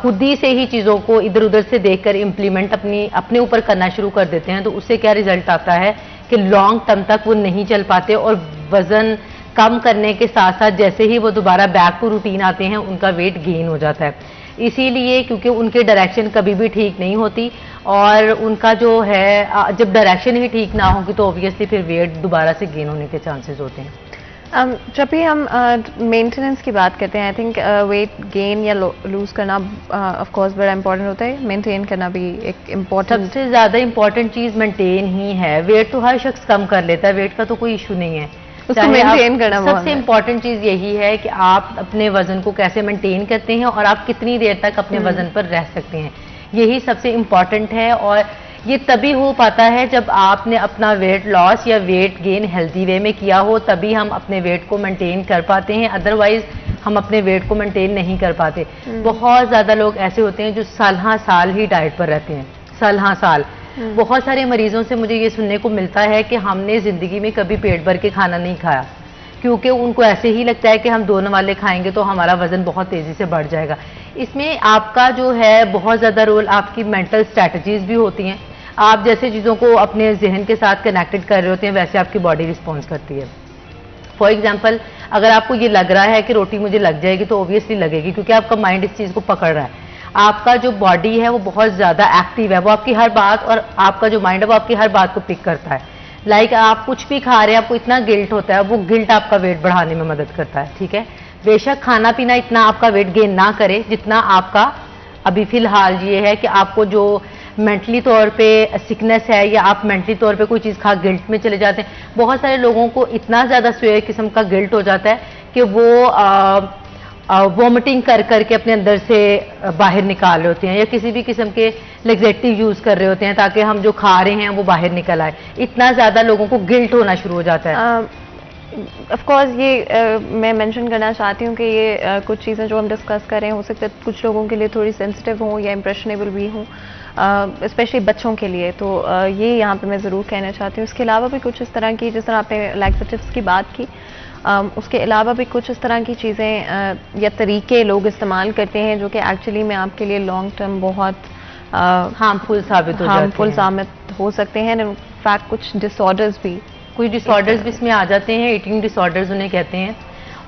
खुद ही से ही चीज़ों को इधर उधर से देखकर इम्प्लीमेंट अपने ऊपर करना शुरू कर देते हैं तो उससे क्या रिजल्ट आता है कि लॉन्ग टर्म तक वो नहीं चल पाते और वज़न कम करने के साथ साथ जैसे ही वो दोबारा बैक टू रूटीन आते हैं उनका वेट गेन हो जाता है। इसीलिए क्योंकि उनकी डायरेक्शन कभी भी ठीक नहीं होती और उनका जो है जब डायरेक्शन ही ठीक ना होगी तो ऑब्वियसली फिर वेट दोबारा से गेन होने के चांसेस होते हैं। जब भी हम मेंटेनेंस की बात करते हैं, आई थिंक वेट गेन या लूज करना ऑफ कोर्स बड़ा इंपॉर्टेंट होता है, मेंटेन करना भी एक इम्पॉर्टेंट, सबसे ज़्यादा इंपॉर्टेंट चीज़ मेंटेन ही है। वेट तो हर शख्स कम कर लेता है, वेट का तो कोई इशू नहीं है, उसको मेंटेन करना सबसे इंपॉर्टेंट चीज़ यही है कि आप अपने वजन को कैसे मेंटेन करते हैं और आप कितनी देर तक अपने वजन पर रह सकते हैं, यही सबसे इम्पॉर्टेंट है। और ये तभी हो पाता है जब आपने अपना वेट लॉस या वेट गेन हेल्दी वे में किया हो, तभी हम अपने वेट को मेंटेन कर पाते हैं, अदरवाइज हम अपने वेट को मेंटेन नहीं कर पाते। बहुत ज़्यादा लोग ऐसे होते हैं जो साल ही डाइट पर रहते हैं, साल। बहुत सारे मरीजों से मुझे ये सुनने को मिलता है कि हमने ज़िंदगी में कभी पेट भर के खाना नहीं खाया, क्योंकि उनको ऐसे ही लगता है कि हम 2 नवाले खाएंगे तो हमारा वज़न बहुत तेज़ी से बढ़ जाएगा। इसमें आपका जो है बहुत ज़्यादा रोल आपकी मेंटल स्ट्रैटेजीज भी होती हैं। आप जैसे चीज़ों को अपने जहन के साथ कनेक्टेड कर रहे होते हैं वैसे आपकी बॉडी रिस्पॉन्स करती है। फॉर एग्जाम्पल, अगर आपको ये लग रहा है कि रोटी मुझे लग जाएगी तो ऑब्वियसली लगेगी, क्योंकि आपका माइंड इस चीज़ को पकड़ रहा है। आपका जो बॉडी है वो बहुत ज़्यादा एक्टिव है, वो आपकी हर बात, और आपका जो माइंड है वो आपकी हर बात को पिक करता है। लाइक आप कुछ भी खा रहे हैं, आपको इतना गिल्ट होता है, वो गिल्ट आपका वेट बढ़ाने में मदद करता है, ठीक है। बेशक खाना पीना इतना आपका वेट गेन ना करे जितना आपका अभी फिलहाल ये है कि आपको जो मेंटली तौर पे सिकनेस है या आप मेंटली तौर पे कोई चीज़ खा गिल्ट में चले जाते हैं। बहुत सारे लोगों को इतना ज़्यादा स्वे किस्म का गिल्ट हो जाता है कि वो वॉमिटिंग कर करके अपने अंदर से बाहर निकाल रहे होते हैं, या किसी भी किस्म के लेग्जेटिव यूज़ कर रहे होते हैं ताकि हम जो खा रहे हैं वो बाहर निकल आए। इतना ज़्यादा लोगों को गिल्ट होना शुरू हो जाता है। ऑफ कोर्स ये मैं मेंशन करना चाहती हूँ कि ये कुछ चीज़ें जो हम डिस्कस कर रहे हैं हो सकता है कुछ लोगों के लिए थोड़ी सेंसिटिव हों या इम्प्रेशनेबल भी हों, स्पेशली बच्चों के लिए, तो ये यहाँ पे मैं ज़रूर कहना चाहती हूँ। इसके अलावा भी कुछ इस तरह की, जिस तरह आपने लैक्सेटिव्स की बात की, उसके अलावा भी कुछ इस तरह की चीज़ें या तरीके लोग इस्तेमाल करते हैं जो कि एक्चुअली में आपके लिए लॉन्ग टर्म बहुत हार्मफुल साबित हो सकते हैं। इनफैक्ट कुछ डिसऑर्डर्स भी, कुछ डिसऑर्डर्स भी इसमें आ जाते हैं, ईटिंग डिसऑर्डर्स उन्हें कहते हैं।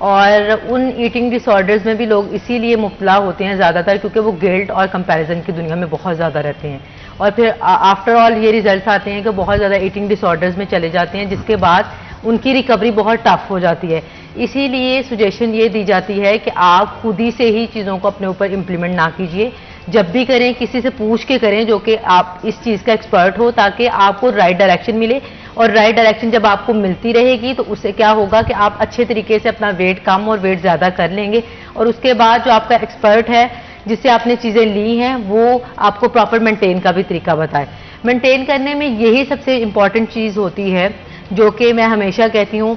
और उन ईटिंग डिसऑर्डर्स में भी लोग इसीलिए मुब्तला होते हैं ज़्यादातर क्योंकि वो गिल्ट और कंपैरिजन की दुनिया में बहुत ज़्यादा रहते हैं, और फिर आफ्टर ऑल ये रिजल्ट्स आते हैं कि बहुत ज़्यादा ईटिंग डिसऑर्डर्स में चले जाते हैं, जिसके बाद उनकी रिकवरी बहुत टफ हो जाती है। इसीलिए सजेशन ये दी जाती है कि आप खुद ही से ही चीज़ों को अपने ऊपर इम्प्लीमेंट ना कीजिए, जब भी करें किसी से पूछ के करें जो कि आप इस चीज़ का एक्सपर्ट हो, ताकि आपको राइट डायरेक्शन मिले। और राइट डायरेक्शन जब आपको मिलती रहेगी तो उससे क्या होगा कि आप अच्छे तरीके से अपना वेट कम और वेट ज़्यादा कर लेंगे, और उसके बाद जो आपका एक्सपर्ट है जिससे आपने चीज़ें ली हैं वो आपको प्रॉपर मेंटेन का भी तरीका बताए। मेंटेन करने में यही सबसे इम्पॉर्टेंट चीज़ होती है जो कि मैं हमेशा कहती हूँ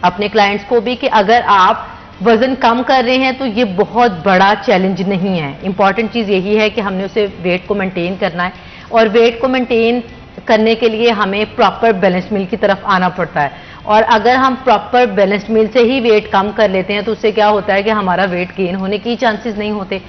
अपने क्लाइंट्स को भी, कि अगर आप वजन कम कर रहे हैं तो ये बहुत बड़ा चैलेंज नहीं है। इंपॉर्टेंट चीज़ यही है कि हमने उसे वेट को मेंटेन करना है, और वेट को मेंटेन करने के लिए हमें प्रॉपर बैलेंस्ड मील की तरफ आना पड़ता है। और अगर हम प्रॉपर बैलेंस्ड मील से ही वेट कम कर लेते हैं तो उससे क्या होता है कि हमारा वेट गेन होने की चांसेस नहीं होते।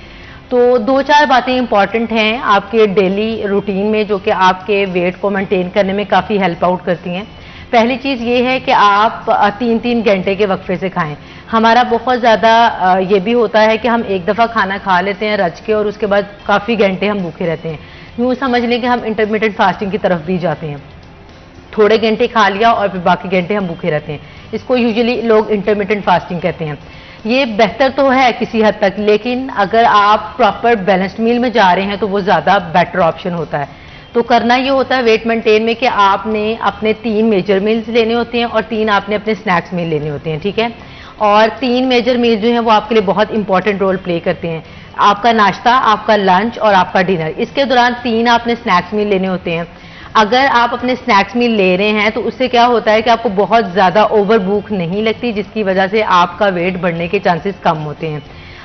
तो 2-4 बातें इंपॉर्टेंट हैं आपके डेली रूटीन में जो कि आपके वेट को मेंटेन करने में काफ़ी हेल्प आउट करती हैं। पहली चीज़ ये है कि आप 3-3 घंटे के वक्फे से खाएं। हमारा बहुत ज़्यादा ये भी होता है कि हम एक दफ़ा खाना खा लेते हैं रच के और उसके बाद काफ़ी घंटे हम भूखे रहते हैं। यूँ समझ लें कि हम इंटरमीडिएट फास्टिंग की तरफ भी जाते हैं, थोड़े घंटे खा लिया और फिर बाकी घंटे हम भूखे रहते हैं। इसको यूजुअली लोग इंटरमीडिएट फास्टिंग कहते हैं। ये बेहतर तो है किसी हद तक, लेकिन अगर आप प्रॉपर बैलेंस्ड मील में जा रहे हैं तो वो ज़्यादा बेटर ऑप्शन होता है। तो करना ये होता है वेट मेंटेन में कि आपने अपने 3 मेजर मील्स लेने होते हैं और 3 आपने अपने स्नैक्स मील लेने होते हैं, ठीक है। और 3 मेजर मील जो हैं वो आपके लिए बहुत इंपॉर्टेंट रोल प्ले करते हैं। आपका नाश्ता, आपका लंच और आपका डिनर, इसके दौरान 3 आपने स्नैक्स मील लेने होते हैं। अगर आप अपने स्नैक्स मील ले रहे हैं तो उससे क्या होता है कि आपको बहुत ज़्यादा ओवर भूख नहीं लगती, जिसकी वजह से आपका वेट बढ़ने के चांसेस कम होते हैं।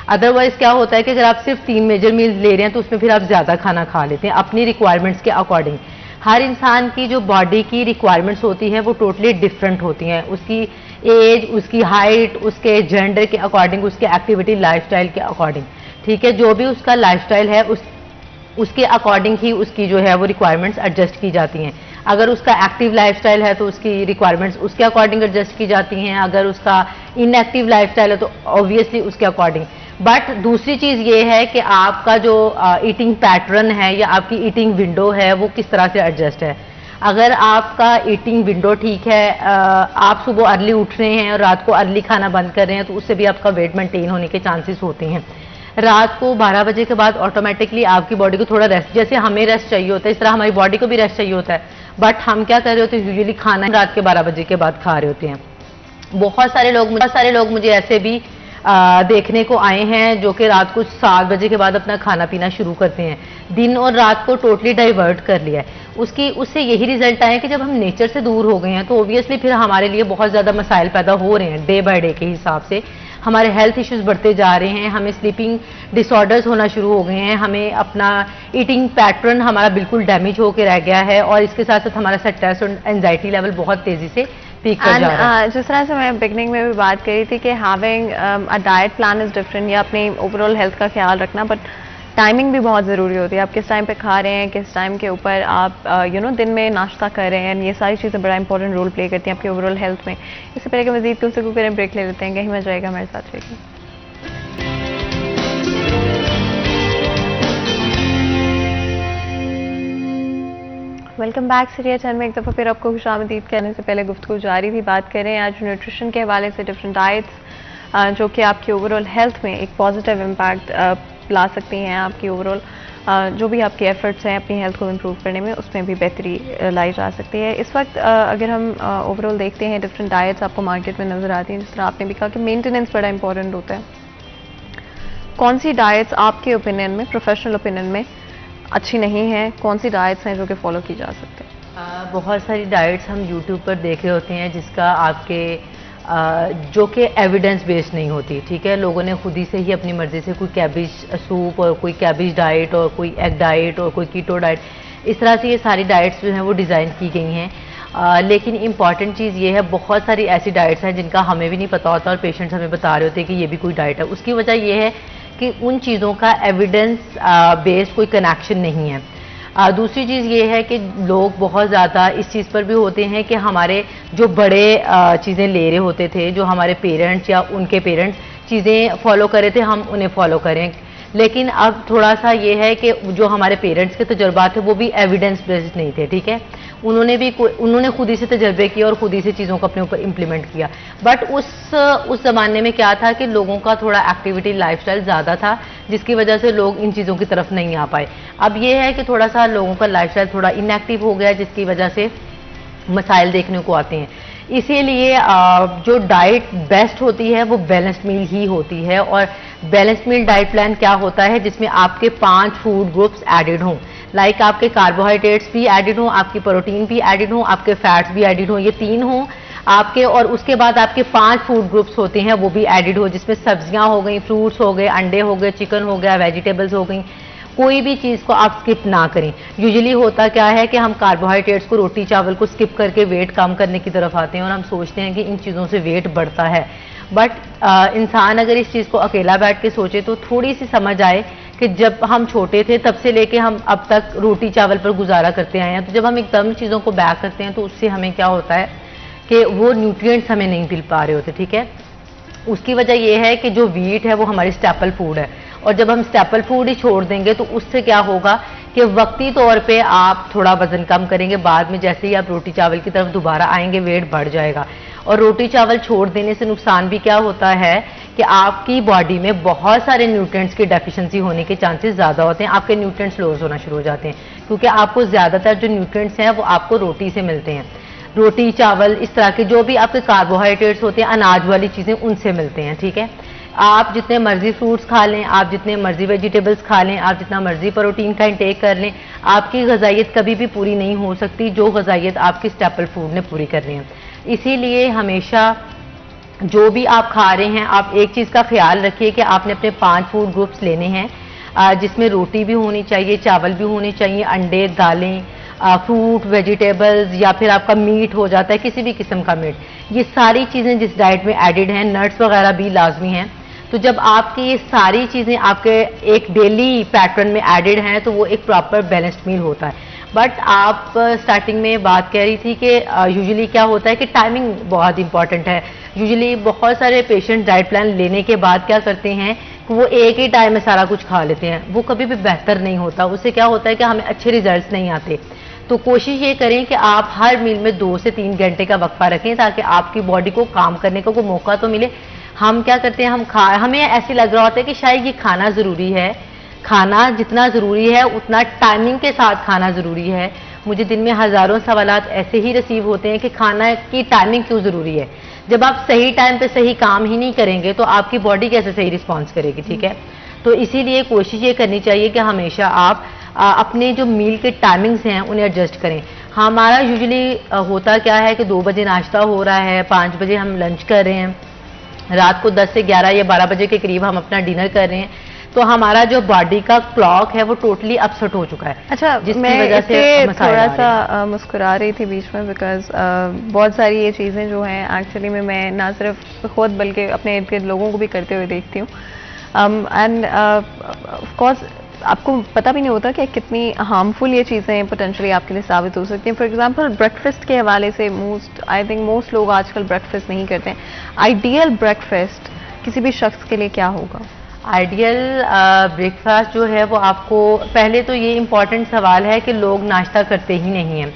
अदरवाइज क्या होता है कि अगर आप सिर्फ 3 मेजर मील ले रहे हैं तो उसमें फिर आप ज़्यादा खाना खा लेते हैं अपनी रिक्वायरमेंट्स के अकॉर्डिंग। हर इंसान की जो बॉडी की रिक्वायरमेंट्स होती हैं वो टोटली डिफरेंट होती हैं, उसकी एज, उसकी हाइट, उसके जेंडर के अकॉर्डिंग, उसके एक्टिविटी लाइफस्टाइल के अकॉर्डिंग, ठीक है। जो भी उसका लाइफस्टाइल है उसके अकॉर्डिंग ही उसकी जो है वो रिक्वायरमेंट्स एडजस्ट की जाती हैं। अगर उसका एक्टिव लाइफस्टाइल है तो उसकी रिक्वायरमेंट्स उसके अकॉर्डिंग एडजस्ट की जाती हैं, अगर उसका इनएक्टिव लाइफस्टाइल है तो ऑब्वियसली उसके अकॉर्डिंग। बट दूसरी चीज़ ये है कि आपका जो ईटिंग पैटर्न है या आपकी ईटिंग विंडो है वो किस तरह से एडजस्ट है। अगर आपका ईटिंग विंडो ठीक है, आप सुबह अर्ली उठ रहे हैं और रात को अर्ली खाना बंद कर रहे हैं तो उससे भी आपका वेट मेंटेन होने के चांसेस होते हैं। रात को 12 बजे के बाद ऑटोमेटिकली आपकी बॉडी को थोड़ा रेस्ट, जैसे हमें रेस्ट चाहिए होता है इस तरह हमारी बॉडी को भी रेस्ट चाहिए होता है। बट हम क्या कर रहे होते हैं, यूजुअली खाना रात के 12 बजे के बाद खा रहे होते हैं। बहुत सारे लोग मुझे ऐसे भी देखने को आए हैं जो कि रात को 7 बजे के बाद अपना खाना पीना शुरू करते हैं, दिन और रात को टोटली डाइवर्ट कर लिया है। उससे यही रिजल्ट आए कि जब हम नेचर से दूर हो गए हैं तो ऑब्वियसली फिर हमारे लिए बहुत ज़्यादा मसाइल पैदा हो रहे हैं। डे बाय डे के हिसाब से हमारे हेल्थ इश्यूज बढ़ते जा रहे हैं, हमें स्लीपिंग डिसऑर्डर्स होना शुरू हो गए हैं, हमें अपना ईटिंग पैटर्न हमारा बिल्कुल डैमेज होकर रह गया है, और इसके साथ साथ हमारा स्ट्रेस और एंजाइटी लेवल बहुत तेज़ी से पीक कर जा रहा है। जिस तरह से मैं बिगनिंग में भी बात करी थी कि having a diet plan is different, या अपनी ओवरऑल हेल्थ का ख्याल रखना, बट टाइमिंग भी बहुत ज़रूरी होती है। आप किस टाइम पे खा रहे हैं, किस टाइम के ऊपर आप दिन में नाश्ता कर रहे हैं, ये सारी चीज़ें बड़ा इंपॉर्टेंट रोल प्ले करती हैं आपकी ओवरऑल हेल्थ में। इससे पहले कि मज़ीद गुफ्तगू करें, ब्रेक ले लेते हैं, कहीं मजा आएगा हमारे साथ रहिए। वेलकम बैक सीरिया चैनल में एक दफ़ा फिर आपको खुशामदीद कहने से पहले गुफ्तगू जारी थी। बात करें आज न्यूट्रिशन के हवाले से, डिफरेंट डाइट्स जो कि आपकी ओवरऑल हेल्थ में एक पॉजिटिव इम्पैक्ट ला सकती हैं। आपकी ओवरऑल जो भी आपके एफर्ट्स हैं अपनी हेल्थ को इम्प्रूव करने में, उसमें भी बेहतरी लाई जा सकती है। इस वक्त अगर हम ओवरऑल देखते हैं, डिफरेंट डाइट्स आपको मार्केट में नज़र आती हैं। जिस तरह आपने भी कहा कि मेंटेनेंस बड़ा इंपॉर्टेंट होता है, कौन सी डाइट्स आपके ओपिनियन में, प्रोफेशनल ओपिनियन में अच्छी नहीं है, कौन सी डाइट्स हैं जो कि फॉलो की जा सकते हैं? बहुत सारी डाइट्स हम यूट्यूब पर देख रहे होते हैं जिसका आपके जो कि एविडेंस बेस्ड नहीं होती, ठीक है। लोगों ने खुद ही से ही अपनी मर्जी से कोई कैबिज सूप और कोई कैबिज डाइट और कोई एग डाइट और कोई कीटो डाइट, इस तरह से ये सारी डाइट्स जो हैं वो डिज़ाइन की गई हैं। लेकिन इम्पॉर्टेंट चीज़ ये है, बहुत सारी ऐसी डाइट्स हैं जिनका हमें भी नहीं पता होता और पेशेंट्स हमें बता रहे होते हैं कि ये भी कोई डाइट है। उसकी वजह ये है कि उन चीज़ों का एविडेंस बेस्ड कोई कनेक्शन नहीं है। दूसरी चीज़ ये है कि लोग बहुत ज़्यादा इस चीज़ पर भी होते हैं कि हमारे जो बड़े चीज़ें ले रहे होते थे, जो हमारे पेरेंट्स या उनके पेरेंट्स चीज़ें फॉलो कर रहे थे, हम उन्हें फॉलो करें। लेकिन अब थोड़ा सा ये है कि जो हमारे पेरेंट्स के तजुर्बात थे वो भी एविडेंस बेस्ड नहीं थे, ठीक है। उन्होंने खुद ही से तजर्बे किए और खुद ही से चीज़ों को अपने ऊपर इम्प्लीमेंट किया। बट उस ज़माने में क्या था कि लोगों का थोड़ा एक्टिविटी लाइफस्टाइल ज़्यादा था, जिसकी वजह से लोग इन चीज़ों की तरफ नहीं आ पाए। अब ये है कि थोड़ा सा लोगों का लाइफस्टाइल थोड़ा इनएक्टिव हो गया, जिसकी वजह से मसाइल देखने को आते हैं। इसीलिए जो डाइट बेस्ट होती है वो बैलेंस्ड मील ही होती है। और बैलेंस्ड मील डाइट प्लान क्या होता है, जिसमें आपके 5 फूड ग्रुप्स एडेड हों। लाइक आपके कार्बोहाइड्रेट्स भी एडेड हों, आपकी प्रोटीन भी एडेड हों, आपके फैट्स भी एडेड हों, ये 3 हों आपके। और उसके बाद आपके 5 फूड ग्रुप्स होते हैं वो भी एडेड हो, जिसमें सब्जियां हो गई, फ्रूट्स हो गए, अंडे हो गए, चिकन हो गया, वेजिटेबल्स हो गई। कोई भी चीज़ को आप स्किप ना करें। यूजुअली होता क्या है कि हम कार्बोहाइड्रेट्स को, रोटी चावल को स्किप करके वेट कम करने की तरफ आते हैं और हम सोचते हैं कि इन चीज़ों से वेट बढ़ता है। बट इंसान अगर इस चीज़ को अकेला बैठ के सोचे तो थोड़ी सी समझ आए कि जब हम छोटे थे तब से लेके हम अब तक रोटी चावल पर गुजारा करते आए हैं। तो जब हम एकदम चीज़ों को बैक करते हैं तो उससे हमें क्या होता है कि वो न्यूट्रिएंट्स हमें नहीं मिल पा रहे होते, ठीक है। उसकी वजह यह है कि जो वीट है वो हमारी स्टेपल फूड है, और जब हम स्टेपल फूड ही छोड़ देंगे तो उससे क्या होगा कि वक्ती तौर पे आप थोड़ा वजन कम करेंगे, बाद में जैसे ही आप रोटी चावल की तरफ दोबारा आएंगे वेट बढ़ जाएगा। और रोटी चावल छोड़ देने से नुकसान भी क्या होता है कि आपकी बॉडी में बहुत सारे न्यूट्रिएंट्स की डेफिशिएंसी होने के चांसेस ज़्यादा होते हैं। आपके न्यूट्रिएंट्स लॉस होना शुरू हो जाते हैं, क्योंकि आपको ज़्यादातर जो न्यूट्रिएंट्स हैं वो आपको रोटी से मिलते हैं। रोटी चावल इस तरह के जो भी आपके कार्बोहाइड्रेट्स होते हैं, अनाज वाली चीज़ें, उनसे मिलते हैं, ठीक है। आप जितने मर्जी फ्रूट्स खा लें, आप जितने मर्जी वेजिटेबल्स खा लें, आप जितना मर्जी प्रोटीन का इंटेक कर लें, आपकी ग़िज़ाइयत कभी भी पूरी नहीं हो सकती जो ग़िज़ाइयत आपकी स्टेपल फूड ने पूरी करनी है। इसीलिए हमेशा जो भी आप खा रहे हैं, आप एक चीज़ का ख्याल रखिए कि आपने अपने 5 फूड ग्रुप्स लेने हैं, जिसमें रोटी भी होनी चाहिए, चावल भी होने चाहिए, अंडे, दालें, फ्रूट, वेजिटेबल्स, या फिर आपका मीट हो जाता है, किसी भी किस्म का मीट। ये सारी चीज़ें जिस डाइट में एडिड हैं, नट्स वगैरह भी लाजमी हैं। तो जब आपकी ये सारी चीज़ें आपके एक डेली पैटर्न में एडिड हैं तो वो एक प्रॉपर बैलेंस्ड मील होता है। बट आप स्टार्टिंग में बात कह रही थी कि यूजुअली क्या होता है कि टाइमिंग बहुत इंपॉर्टेंट है। यूजुअली बहुत सारे पेशेंट डाइट प्लान लेने के बाद क्या करते हैं कि वो एक ही टाइम में सारा कुछ खा लेते हैं, वो कभी भी बेहतर नहीं होता। उससे क्या होता है कि हमें अच्छे रिजल्ट्स नहीं आते। तो कोशिश ये करें कि आप हर मील में 2 से 3 घंटे का वक्फा रखें, ताकि आपकी बॉडी को काम करने का कोई मौका तो मिले। हम क्या करते हैं, हमें ऐसे लग रहा होता है कि शायद ये खाना ज़रूरी है। खाना जितना ज़रूरी है उतना टाइमिंग के साथ खाना ज़रूरी है। मुझे दिन में हज़ारों सवालात ऐसे ही रिसीव होते हैं कि खाना की टाइमिंग क्यों ज़रूरी है। जब आप सही टाइम पे सही काम ही नहीं करेंगे तो आपकी बॉडी कैसे सही रिस्पॉन्स करेगी, ठीक है। तो इसीलिए कोशिश ये करनी चाहिए कि हमेशा आप अपने जो मील के टाइमिंग्स हैं उन्हें एडजस्ट करें। हमारा यूजुअली होता क्या है कि 2 बजे नाश्ता हो रहा है, 5 बजे हम लंच कर रहे हैं, रात को 10 से 11 या 12 बजे के करीब हम अपना डिनर कर रहे हैं, तो हमारा जो बॉडी का क्लॉक है वो टोटली अपसेट हो चुका है। अच्छा, जिसकी वजह से थोड़ा सा मुस्कुरा रही थी बीच में, बिकॉज बहुत सारी ये चीज़ें जो हैं एक्चुअली में मैं ना सिर्फ खुद बल्कि अपने इर्द गिर्द लोगों को भी करते हुए देखती हूँ। एंड ऑफ कोर्स आपको पता भी नहीं होता कि कितनी हार्मफुल ये चीज़ें पोटेंशियली आपके लिए साबित हो सकती हैं। फॉर एग्जांपल ब्रेकफास्ट के हवाले से आई थिंक मोस्ट लोग आजकल ब्रेकफास्ट नहीं करते हैं। आइडियल ब्रेकफास्ट किसी भी शख्स के लिए क्या होगा? आइडियल ब्रेकफास्ट जो है वो आपको, पहले तो ये इम्पॉर्टेंट सवाल है कि लोग नाश्ता करते ही नहीं हैं।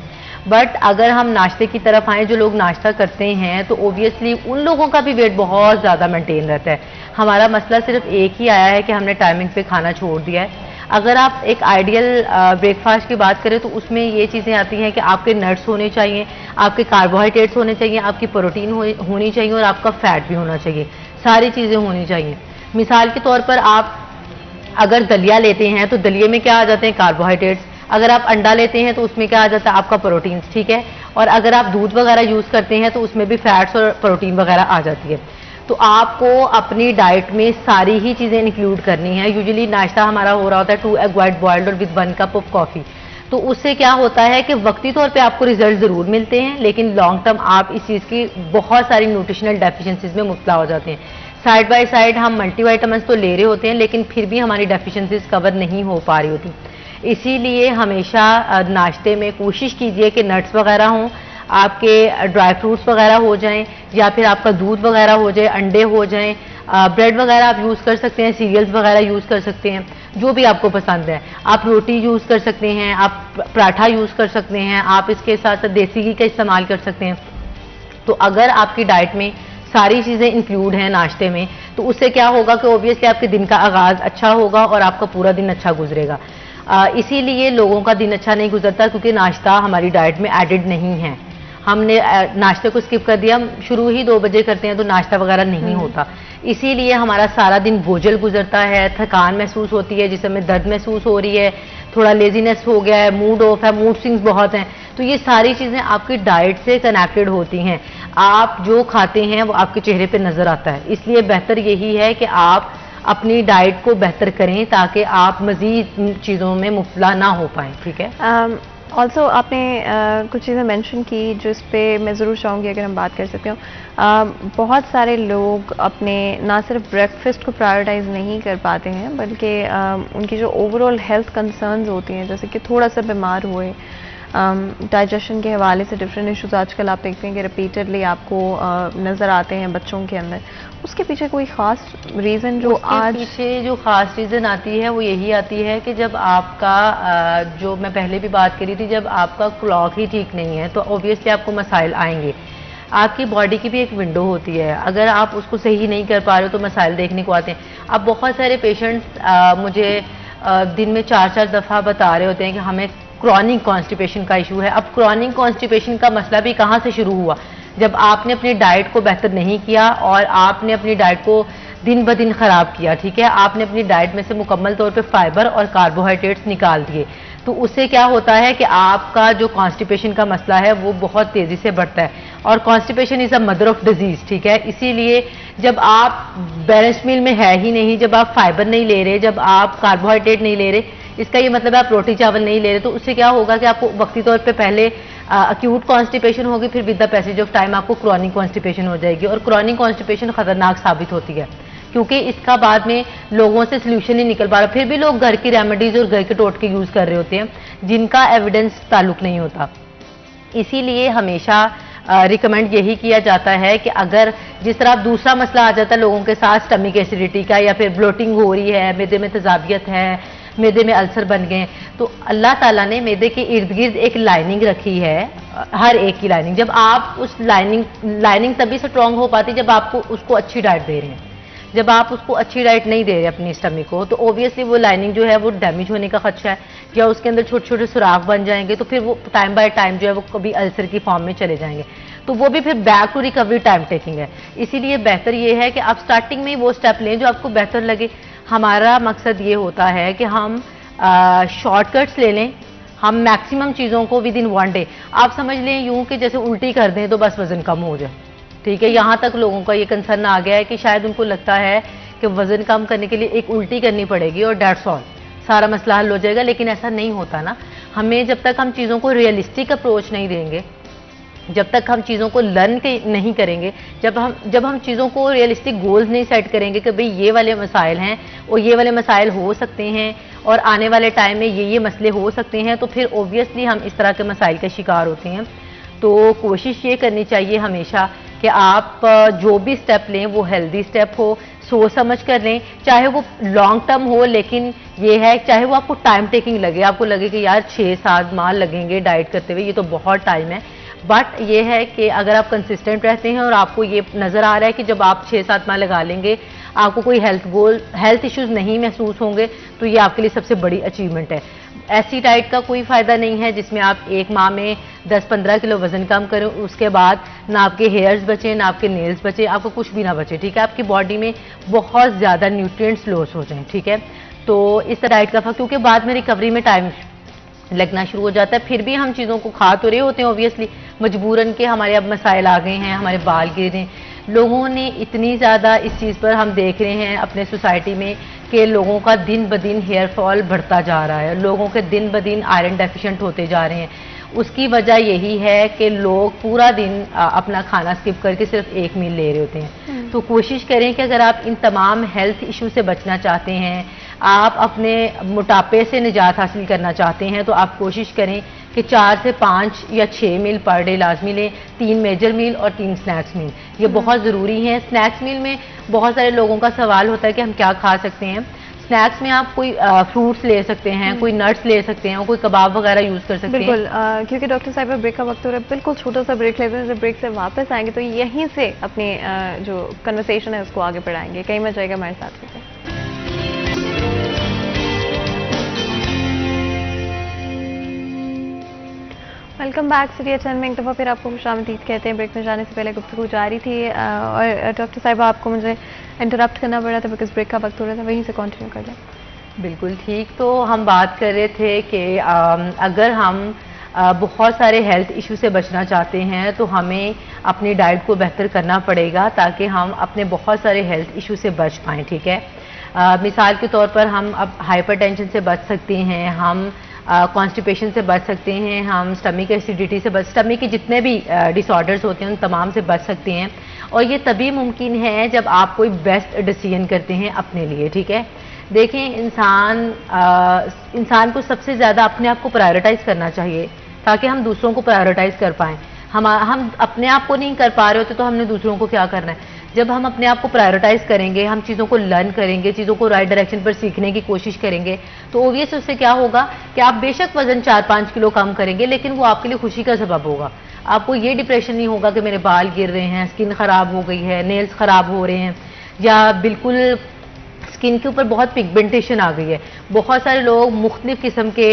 बट अगर हम नाश्ते की तरफ आएँ, जो लोग नाश्ता करते हैं तो ओबियसली उन लोगों का भी वेट बहुत ज़्यादा मेंटेन रहता है। हमारा मसला सिर्फ एक ही आया है कि हमने टाइमिंग पे खाना छोड़ दिया है। अगर आप एक आइडियल ब्रेकफास्ट की बात करें तो उसमें ये चीज़ें आती हैं कि आपके नट्स होने चाहिए, आपके कार्बोहाइड्रेट्स होने चाहिए, आपकी प्रोटीन होनी चाहिए और आपका फैट भी होना चाहिए। सारी चीज़ें होनी चाहिए। मिसाल के तौर पर आप अगर दलिया लेते हैं तो दलिए में क्या आ जाते हैं? कार्बोहाइड्रेट्स। अगर आप अंडा लेते हैं तो उसमें क्या आ जाता है? आपका प्रोटीन, ठीक है। और अगर आप दूध वगैरह यूज़ करते हैं तो उसमें भी फैट्स और प्रोटीन वगैरह आ जाती है। तो आपको अपनी डाइट में सारी ही चीज़ें इंक्लूड करनी है। यूजुअली नाश्ता हमारा हो रहा होता है 2 एग वाइट बॉइल्ड और विद 1 कप ऑफ कॉफ़ी। तो उससे क्या होता है कि वक्ती तौर पे आपको रिजल्ट ज़रूर मिलते हैं, लेकिन लॉन्ग टर्म आप इस चीज़ की बहुत सारी न्यूट्रिशनल डेफिशिएंसीज में मुब्तला हो जाते हैं। साइड बाय साइड हम मल्टीविटामिन्स तो ले रहे होते हैं, लेकिन फिर भी हमारी डेफिशिएंसीज कवर नहीं हो पा रही होती। इसीलिए हमेशा नाश्ते में कोशिश कीजिए कि नट्स वगैरह हों, आपके ड्राई फ्रूट्स वगैरह हो जाएं, या फिर आपका दूध वगैरह हो जाए, अंडे हो जाएं, ब्रेड वगैरह आप यूज़ कर सकते हैं, सीरियल्स वगैरह यूज़ कर सकते हैं, जो भी आपको पसंद है। आप रोटी यूज़ कर सकते हैं, आप पराठा यूज़ कर सकते हैं, आप इसके साथ साथ देसी घी का इस्तेमाल कर सकते हैं। तो अगर आपकी डाइट में सारी चीज़ें इंक्लूड हैं नाश्ते में, तो उससे क्या होगा कि ऑब्वियसली आपके दिन का आगाज़ अच्छा होगा और आपका पूरा दिन अच्छा गुजरेगा। इसीलिए लोगों का दिन अच्छा नहीं गुजरता क्योंकि नाश्ता हमारी डाइट में एडेड नहीं है। हमने नाश्ते को स्किप कर दिया, हम शुरू ही 2 बजे करते हैं तो नाश्ता वगैरह नहीं होता। इसीलिए हमारा सारा दिन बोझल गुजरता है, थकान महसूस होती है, जिसमें दर्द महसूस हो रही है, थोड़ा लेजीनेस हो गया है, मूड ऑफ है, मूड स्विंग्स बहुत हैं। तो ये सारी चीज़ें आपकी डाइट से कनेक्टेड होती हैं। आप जो खाते हैं वो आपके चेहरे पे नज़र आता है। इसलिए बेहतर यही है कि आप अपनी डाइट को बेहतर करें ताकि आप मज़ीद चीज़ों में मुब्तला ना हो पाएँ। ठीक है। ऑल्सो आपने कुछ चीज़ें मेंशन की जिस पे मैं ज़रूर चाहूँगी अगर हम बात कर सकते हो। बहुत सारे लोग अपने ना सिर्फ ब्रेकफास्ट को प्रायोरिटाइज नहीं कर पाते हैं, बल्कि उनकी जो ओवरऑल हेल्थ कंसर्न्स होती हैं, जैसे कि थोड़ा सा बीमार हुए, डाइजेशन के हवाले से डिफरेंट इश्यूज आजकल आप देखते हैं कि रिपीटेडली आपको नज़र आते हैं बच्चों के अंदर। उसके पीछे कोई ख़ास रीज़न जो आज पीछे जो ख़ास रीज़न आती है वो यही आती है कि जब आपका जो मैं पहले भी बात करी थी, जब आपका क्लॉक ही ठीक नहीं है तो ऑब्वियसली आपको मसाइल आएंगे। आपकी बॉडी की भी एक विंडो होती है, अगर आप उसको सही नहीं कर पा रहे हो तो मसाइल देखने को आते हैं। अब बहुत सारे पेशेंट्स मुझे दिन में 4-4 दफ़ा बता रहे होते हैं कि हमें क्रॉनिक कॉन्स्टिपेशन का इशू है। अब क्रॉनिक कॉन्स्टिपेशन का मसला भी कहाँ से शुरू हुआ? जब आपने अपनी डाइट को बेहतर नहीं किया और आपने अपनी डाइट को दिन ब दिन ख़राब किया। ठीक है, आपने अपनी डाइट में से मुकम्मल तौर पे फाइबर और कार्बोहाइड्रेट्स निकाल दिए, तो उससे क्या होता है कि आपका जो कॉन्स्टिपेशन का मसला है वो बहुत तेज़ी से बढ़ता है, और constipation is a mother of disease. ठीक है, इसीलिए जब आप बैलेंस मील में है ही नहीं, जब आप फाइबर नहीं ले रहे, जब आप कार्बोहाइड्रेट नहीं ले रहे, इसका ये मतलब आप रोटी चावल नहीं ले रहे, तो उससे क्या होगा कि आपको वक्ती तौर पे पहले अक्यूट कॉन्स्टिपेशन होगी, फिर with the passage of time आपको क्रॉनिक कॉन्स्टिपेशन हो जाएगी। और क्रॉनिक कॉन्स्टिपेशन खतरनाक साबित होती है क्योंकि इसका बाद में लोगों से सोल्यूशन नहीं निकल पा रहा। फिर भी लोग घर की रेमेडीज और घर के टोटके यूज़ कर रहे होते हैं जिनका एविडेंस ताल्लुक नहीं होता। इसीलिए हमेशा रिकमेंड यही किया जाता है कि अगर जिस तरह दूसरा मसला आ जाता है लोगों के साथ स्टमक एसिडिटी का, या फिर ब्लोटिंग हो रही है, मैदे में तेजाबियत है, मैदे में अल्सर बन गए, तो अल्लाह ताला ने मैदे के इर्द गिर्द एक लाइनिंग रखी है, हर एक की लाइनिंग। जब आप उस लाइनिंग तभी स्ट्रॉन्ग हो पाती जब आपको उसको अच्छी डाइट दे रहे हैं। जब आप उसको अच्छी डाइट नहीं दे रहे अपनी स्टमक को, तो ऑब्वियसली वो लाइनिंग जो है वो डैमेज होने का खदशा है, या उसके अंदर छोटे छोटे सुराख बन जाएंगे, तो फिर वो टाइम बाय टाइम जो है वो कभी अल्सर की फॉर्म में चले जाएंगे, तो वो भी फिर back to recovery time taking है। इसीलिए बेहतर ये है कि आप स्टार्टिंग में वो स्टेप लें जो आपको बेहतर लगे। हमारा मकसद ये होता है कि हम शॉर्टकट्स ले लें, हम मैक्सिमम चीज़ों को विद इन 1 डे, आप समझ लें यूं कि जैसे उल्टी कर दें तो बस वज़न कम हो जाए। ठीक है, यहाँ तक लोगों का ये कंसर्न आ गया है कि शायद उनको लगता है कि वज़न कम करने के लिए एक उल्टी करनी पड़ेगी और डेट्स ऑल, सारा मसला हल हो जाएगा, लेकिन ऐसा नहीं होता ना। हमें जब तक हम चीज़ों को रियलिस्टिक अप्रोच नहीं देंगे, जब तक हम चीज़ों को लर्न नहीं करेंगे, जब हम चीज़ों को रियलिस्टिक गोल्स नहीं सेट करेंगे कि भाई ये वाले मसाइल हैं और ये वाले मसाइल हो सकते हैं और आने वाले टाइम में ये मसले हो सकते हैं, तो फिर ओबियसली हम इस तरह के मसाइल का शिकार होते हैं। तो कोशिश ये करनी चाहिए हमेशा कि आप जो भी स्टेप लें वो हेल्दी स्टेप हो, सोच समझ कर लें, चाहे वो लॉन्ग टर्म हो, लेकिन ये है चाहे वो आपको टाइम टेकिंग लगे, आपको लगे कि यार 6-7 माह लगेंगे डाइट करते हुए, ये तो बहुत टाइम है, बट ये है कि अगर आप कंसिस्टेंट रहते हैं और आपको ये नज़र आ रहा है कि जब आप 6-7 माह लगा लेंगे आपको कोई हेल्थ इश्यूज नहीं महसूस होंगे, तो ये आपके लिए सबसे बड़ी अचीवमेंट है। ऐसी डाइट का कोई फ़ायदा नहीं है जिसमें आप 1 माह में 10-15 किलो वज़न कम करें, उसके बाद ना आपके हेयर्स बचे, ना आपके नेल्स बचे, आपको कुछ भी ना बचे। ठीक है, आपकी बॉडी में बहुत ज़्यादा न्यूट्रिएंट्स लॉस हो जाएं। ठीक है, तो इस डाइट का क्योंकि बाद में रिकवरी में टाइम लगना शुरू हो जाता है। फिर भी हम चीज़ों को खा तो रहे होते हैं ऑब्वियसली, मजबूरन के हमारे अब मसाइल आ गए हैं, हमारे बाल गिर रहे हैं। लोगों ने इतनी ज़्यादा इस चीज़ पर हम देख रहे हैं अपने सोसाइटी में कि लोगों का दिन ब दिन हेयर फॉल बढ़ता जा रहा है, लोगों के दिन ब दिन आयरन डेफिशिएंट होते जा रहे हैं। उसकी वजह यही है कि लोग पूरा दिन अपना खाना स्किप करके सिर्फ एक मील ले रहे होते हैं। तो कोशिश करें कि अगर आप इन तमाम हेल्थ इशू से बचना चाहते हैं, आप अपने मोटापे से निजात हासिल करना चाहते हैं, तो आप कोशिश करें कि 4 से 5 या 6 मील पर डे लाजमी लें, 3 मेजर मील और 3 स्नैक्स मील। ये बहुत ज़रूरी है। स्नैक्स मील में बहुत सारे लोगों का सवाल होता है कि हम क्या खा सकते हैं। स्नैक्स में आप कोई फ्रूट्स ले सकते हैं, कोई नट्स ले सकते हैं, कोई कबाब वगैरह यूज़ कर सकते हैं। बिल्कुल, क्योंकि डॉक्टर साहिबा ब्रेक का वक्त हो रहा है, बिल्कुल छोटा सा ब्रेक लेते हैं। जब ब्रेक से वापस आएंगे तो यहीं से अपनी जो कन्वर्सेशन है उसको आगे बढ़ाएंगे। कहीं मत जाएगा, हमारे साथ रहिए। वेलकम बैक सीरिया चैनल में एक दफ़ा फिर आपको खुशामदीद कहते हैं। ब्रेक में जाने से पहले गुफ्तगू जारी थी और डॉक्टर साहिबा आपको मुझे इंटरप्ट करना पड़ा था बिकॉज ब्रेक का वक्त हो रहा था, वहीं से कंटिन्यू कर लें। बिल्कुल ठीक। तो हम बात कर रहे थे कि अगर हम बहुत सारे हेल्थ इशू से बचना चाहते हैं तो हमें अपनी डाइट को बेहतर करना पड़ेगा ताकि हम अपने बहुत सारे हेल्थ इशू से बच पाएँ। ठीक है, मिसाल के तौर पर हम अब हाइपरटेंशन से बच सकते हैं, हम कॉन्स्टिपेशन से बच सकते हैं, हम स्टमक एसिडिटी से स्टमक के जितने भी डिसऑर्डर्स होते हैं उन तमाम से बच सकते हैं। और ये तभी मुमकिन है जब आप कोई बेस्ट डिसीजन करते हैं अपने लिए। ठीक है, देखें इंसान को सबसे ज़्यादा अपने आप को प्रायोरिटाइज करना चाहिए ताकि हम दूसरों को प्रायोरिटाइज कर पाएँ। हम अपने आप को नहीं कर पा रहे होते तो हमने दूसरों को क्या करना है। जब हम अपने आप को प्रायोरिटाइज करेंगे, हम चीज़ों को लर्न करेंगे, चीज़ों को राइट डायरेक्शन पर सीखने की कोशिश करेंगे, तो ओबियस उससे क्या होगा कि आप बेशक वजन 4-5 किलो कम करेंगे लेकिन वो आपके लिए खुशी का सबब होगा। आपको ये डिप्रेशन नहीं होगा कि मेरे बाल गिर रहे हैं, स्किन ख़राब हो गई है, नेल्स ख़राब हो रहे हैं, या बिल्कुल स्किन के ऊपर बहुत पिगमेंटेशन आ गई है। बहुत सारे लोग मुख्तलिफ किस्म के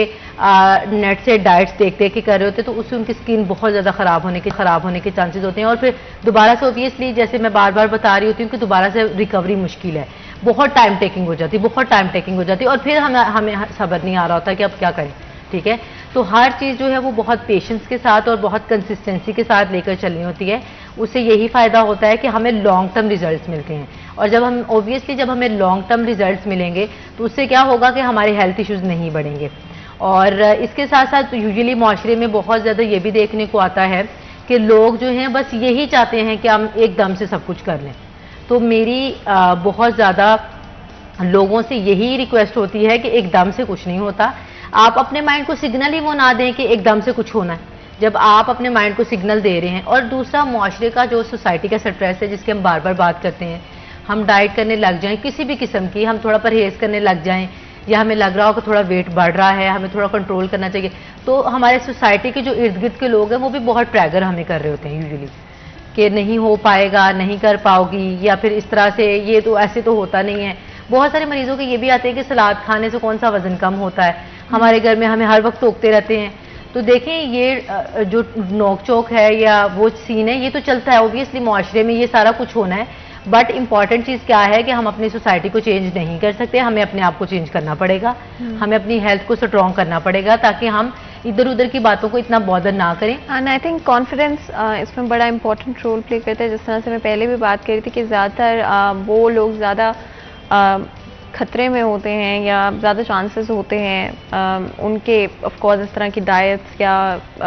नेट से डाइट्स देख देख के कर रहे होते हैं तो उससे उनकी स्किन बहुत ज़्यादा ख़राब होने के चांसेस होते हैं और फिर दोबारा से ऑब्वियसली जैसे मैं बार बार बता रही होती हूँ कि दोबारा से रिकवरी मुश्किल है, बहुत टाइम टेकिंग हो जाती है और फिर हमें सब्र नहीं आ रहा होता कि अब क्या करें। ठीक है, तो हर चीज़ जो है वो बहुत पेशेंस के साथ और बहुत कंसिस्टेंसी के साथ लेकर चलनी होती है। उससे यही फ़ायदा होता है कि हमें लॉन्ग टर्म रिजल्ट्स मिलते हैं और जब हमें लॉन्ग टर्म रिजल्ट्स मिलेंगे तो उससे क्या होगा कि हमारे हेल्थ इश्यूज़ नहीं बढ़ेंगे। और इसके साथ साथ यूजुअली माशरे में बहुत ज़्यादा ये भी देखने को आता है कि लोग जो हैं बस यही चाहते हैं कि हम एकदम से सब कुछ कर लें। तो मेरी बहुत ज़्यादा लोगों से यही रिक्वेस्ट होती है कि एकदम से कुछ नहीं होता। आप अपने माइंड को सिग्नल ही वो ना दें कि एकदम से कुछ होना है, जब आप अपने माइंड को सिग्नल दे रहे हैं। और दूसरा, मुआशरे का जो सोसाइटी का स्ट्रेस है जिसके हम बार बार बात करते हैं, हम डाइट करने लग जाएं किसी भी किस्म की, हम थोड़ा परहेज़ करने लग जाएं या हमें लग रहा हो कि थोड़ा वेट बढ़ रहा है, हमें थोड़ा कंट्रोल करना चाहिए, तो हमारे सोसाइटी के जो इर्द गिर्द के लोग हैं वो भी बहुत प्रेशर हमें कर रहे होते हैं यूजुअली कि नहीं हो पाएगा, नहीं कर पाओगी, या फिर इस तरह से, ये तो ऐसे तो होता नहीं है। बहुत सारे मरीजों के ये भी आते हैं कि सलाद खाने से कौन सा वजन कम होता है, हमारे घर में हमें हर वक्त टोकते रहते हैं। तो देखें, ये जो नोक चोक है या वो सीन है, ये तो चलता है ऑब्वियसली, मुआशरे में ये सारा कुछ होना है। बट इंपॉर्टेंट चीज़ क्या है कि हम अपनी सोसाइटी को चेंज नहीं कर सकते, हमें अपने आप को चेंज करना पड़ेगा, हमें अपनी हेल्थ को स्ट्रॉन्ग करना पड़ेगा ताकि हम इधर उधर की बातों को इतना बॉदर ना करें। एंड आई थिंक कॉन्फिडेंस इसमें बड़ा इंपॉर्टेंट रोल प्ले करता है। जिस तरह से मैं पहले भी बात करी थी कि ज़्यादातर वो लोग ज़्यादा खतरे में होते हैं या ज़्यादा चांसेस होते हैं उनके ऑफ कोर्स इस तरह की डाइट्स या